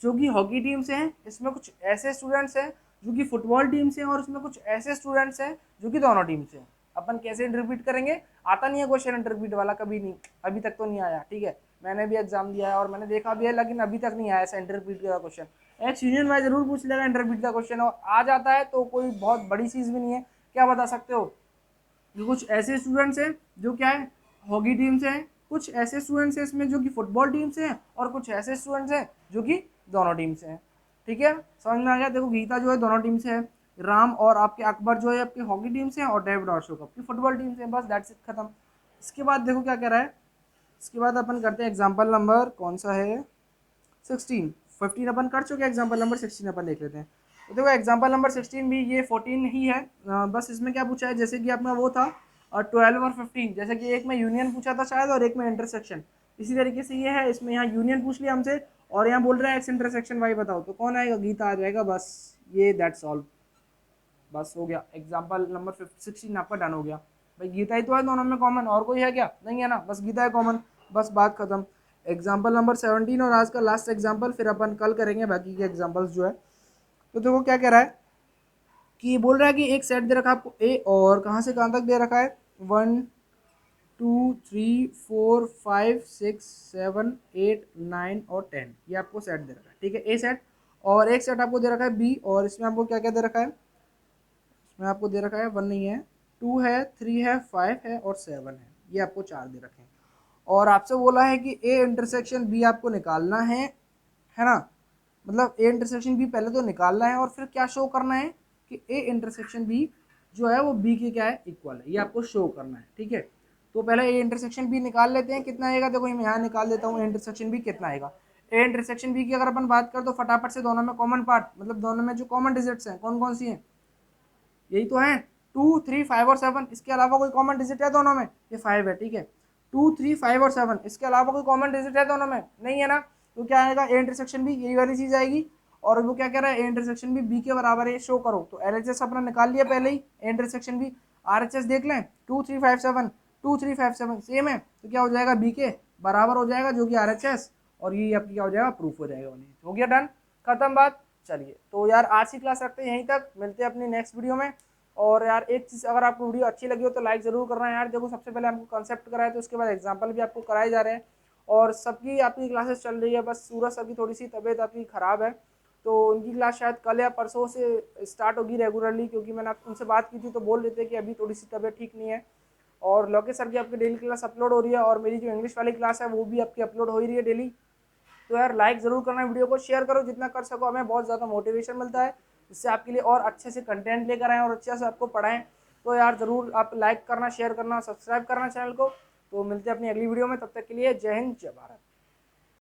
Speaker 1: जो कि हॉकी टीम से हैं, इसमें कुछ ऐसे स्टूडेंट्स हैं जो कि फुटबॉल टीम से हैं, और इसमें कुछ ऐसे स्टूडेंट्स हैं जो कि दोनों टीम से हैं। अपन कैसे इंटरप्रीट करेंगे, आता नहीं है क्वेश्चन इंटरप्रीट वाला, कभी नहीं, अभी तक तो नहीं आया, ठीक है। मैंने भी एग्जाम दिया है और मैंने देखा भी है, लेकिन अभी तक नहीं आया ऐसा इंटरप्रीट का क्वेश्चन। एक यूनियन वाइज जरूर पूछ लेगा इंटरप्रीट का क्वेश्चन, और आ जाता है तो कोई बहुत बड़ी चीज़ भी नहीं है। क्या बता सकते हो कि कुछ ऐसे स्टूडेंट्स हैं जो क्या है, हॉकी टीम से हैं, कुछ ऐसे स्टूडेंट्स हैं इसमें जो कि फुटबॉल टीम से हैं, और कुछ ऐसे स्टूडेंट्स हैं जो कि दोनों टीम से हैं। ठीक है, समझ में आ गया। देखो गीता जो है दोनों टीम से है, राम और आपके अकबर जो है आपकी हॉकी टीम से हैं, और डेविड और अशोक आपकी फुटबॉल टीम से हैं। बस दैट्स इट, खत्म। इसके बाद देखो क्या कह रहा है, इसके बाद अपन करते हैं एग्जाम्पल नंबर कौन सा है, 16। 15 अपन कर चुके हैं, एग्जाम्पल नंबर 16 अपन देख लेते हैं। तो देखो एग्जाम्पल नंबर 16 भी ये 14 ही है। बस इसमें क्या पूछा है, जैसे कि अपना वो था 12 और 15, जैसे कि एक में यूनियन पूछा था शायद और एक में इंटरसेक्शन, इसी तरीके से ये है। इसमें यहाँ यूनियन पूछ लिया हमसे और यहाँ बोल रहा है एक्स इंटरसेक्शन वाई बताओ, तो कौन आएगा, गीता आ जाएगा। बस ये दैट्स ऑल, बस हो गया। एग्जाम्पल नंबर 16 आपका डन हो गया। भाई गीता ही तो है दोनों में कॉमन, और कोई है क्या, नहीं है ना, बस गीता है कॉमन, बस बात खत्म। एग्जाम्पल नंबर 17 और आज का लास्ट एग्जाम्पल, फिर अपन कल करेंगे बाकी के एग्जाम्पल्स जो है। तो देखो क्या कह रहा है कि बोल रहा है कि एक सेट दे रखा है आपको ए, और कहाँ से कहाँ तक दे रखा है, 1 2 3 4 5 6 7 8 9 और 10, ये आपको सेट दे रखा है, ठीक है, ए सेट। और एक सेट आपको दे रखा है बी, और इसमें आपको क्या क्या दे रखा है, इसमें आपको दे रखा है 1 नहीं है, 2 है, 3 है, 5 है और 7 है, ये आपको 4 दे रखे हैं। और आपसे बोला है कि ए इंटरसेक्शन बी आपको निकालना है ना, मतलब ए इंटरसेक्शन बी पहले तो निकालना है, और फिर क्या शो करना है कि ए इंटरसेक्शन बी जो है वो बी के क्या है, इक्वल है, ये आपको शो करना है, ठीक है। तो पहले ए इंटरसेक्शन बी निकाल लेते हैं, कितना आएगा, देखो मैं यहाँ निकाल देता हूँ ए इंटरसेक्शन बी कितना आएगा। ए इंटरसेक्शन बी की अगर अपन बात करें तो फटाफट से दोनों में कॉमन पार्ट, मतलब दोनों में जो कॉमन डिजिट्स हैं कौन कौन सी हैं, यही तो है 2 3 5 और 7, इसके अलावा कोई कॉमन डिजिट है दोनों में, ये 5 है, ठीक है। 2 3 5 और 7, इसके अलावा कोई कॉमन डिजिट है दोनों में, नहीं है ना, तो क्या आएगा ए इंटरसेक्शन भी, यही वाली चीज आएगी। और वो क्या कह रहा है, ए इंटरसेक्शन भी बी के बराबर है, शो करो। तो एलएचएस अपना निकाल लिया पहले ही, ए इंटरसेक्शन भी। आरएचएस देख लें, 2 3 5 7, 2 3 5 7 सेम है, तो क्या हो जाएगा, बी के बराबर हो जाएगा जो कि आरएचएस, और ये आपकी क्या हो जाएगा, प्रूफ हो जाएगा। हो गया डन, खत्म बात। चलिए तो यार आज की क्लास रखते हैं यहीं तक, मिलते हैं अपनी नेक्स्ट वीडियो में। और यार एक चीज़, अगर आपको वीडियो अच्छी लगी हो तो लाइक ज़रूर करना है यार। देखो सबसे पहले आपको कंसेप्ट कराया, तो उसके बाद एग्जाम्पल भी आपको कराए जा रहे हैं, और सबकी आपकी क्लासेस चल रही है। बस सूरज सर की थोड़ी सी तबीयत आपकी ख़राब है, तो उनकी क्लास शायद कल या परसों से स्टार्ट होगी रेगुलरली, क्योंकि मैंने उनसे बात की थी तो बोल रहे थे कि अभी थोड़ी सी तबीयत ठीक नहीं है। और लोकेश सर की आपकी डेली क्लास अपलोड हो रही है, और मेरी जो इंग्लिश वाली क्लास है वो भी आपकी अपलोड हो ही रही है डेली। तो यार लाइक ज़रूर करना, वीडियो को शेयर करो जितना कर सको, हमें बहुत ज़्यादा मोटिवेशन मिलता है, जिससे आपके लिए और अच्छे से कंटेंट लेकर आएँ और अच्छे से आपको पढ़ाएं। तो यार ज़रूर आप लाइक करना, शेयर करना, सब्सक्राइब करना चैनल को। तो मिलते हैं अपनी अगली वीडियो में, तब तक के लिए जय हिंद जय भारत।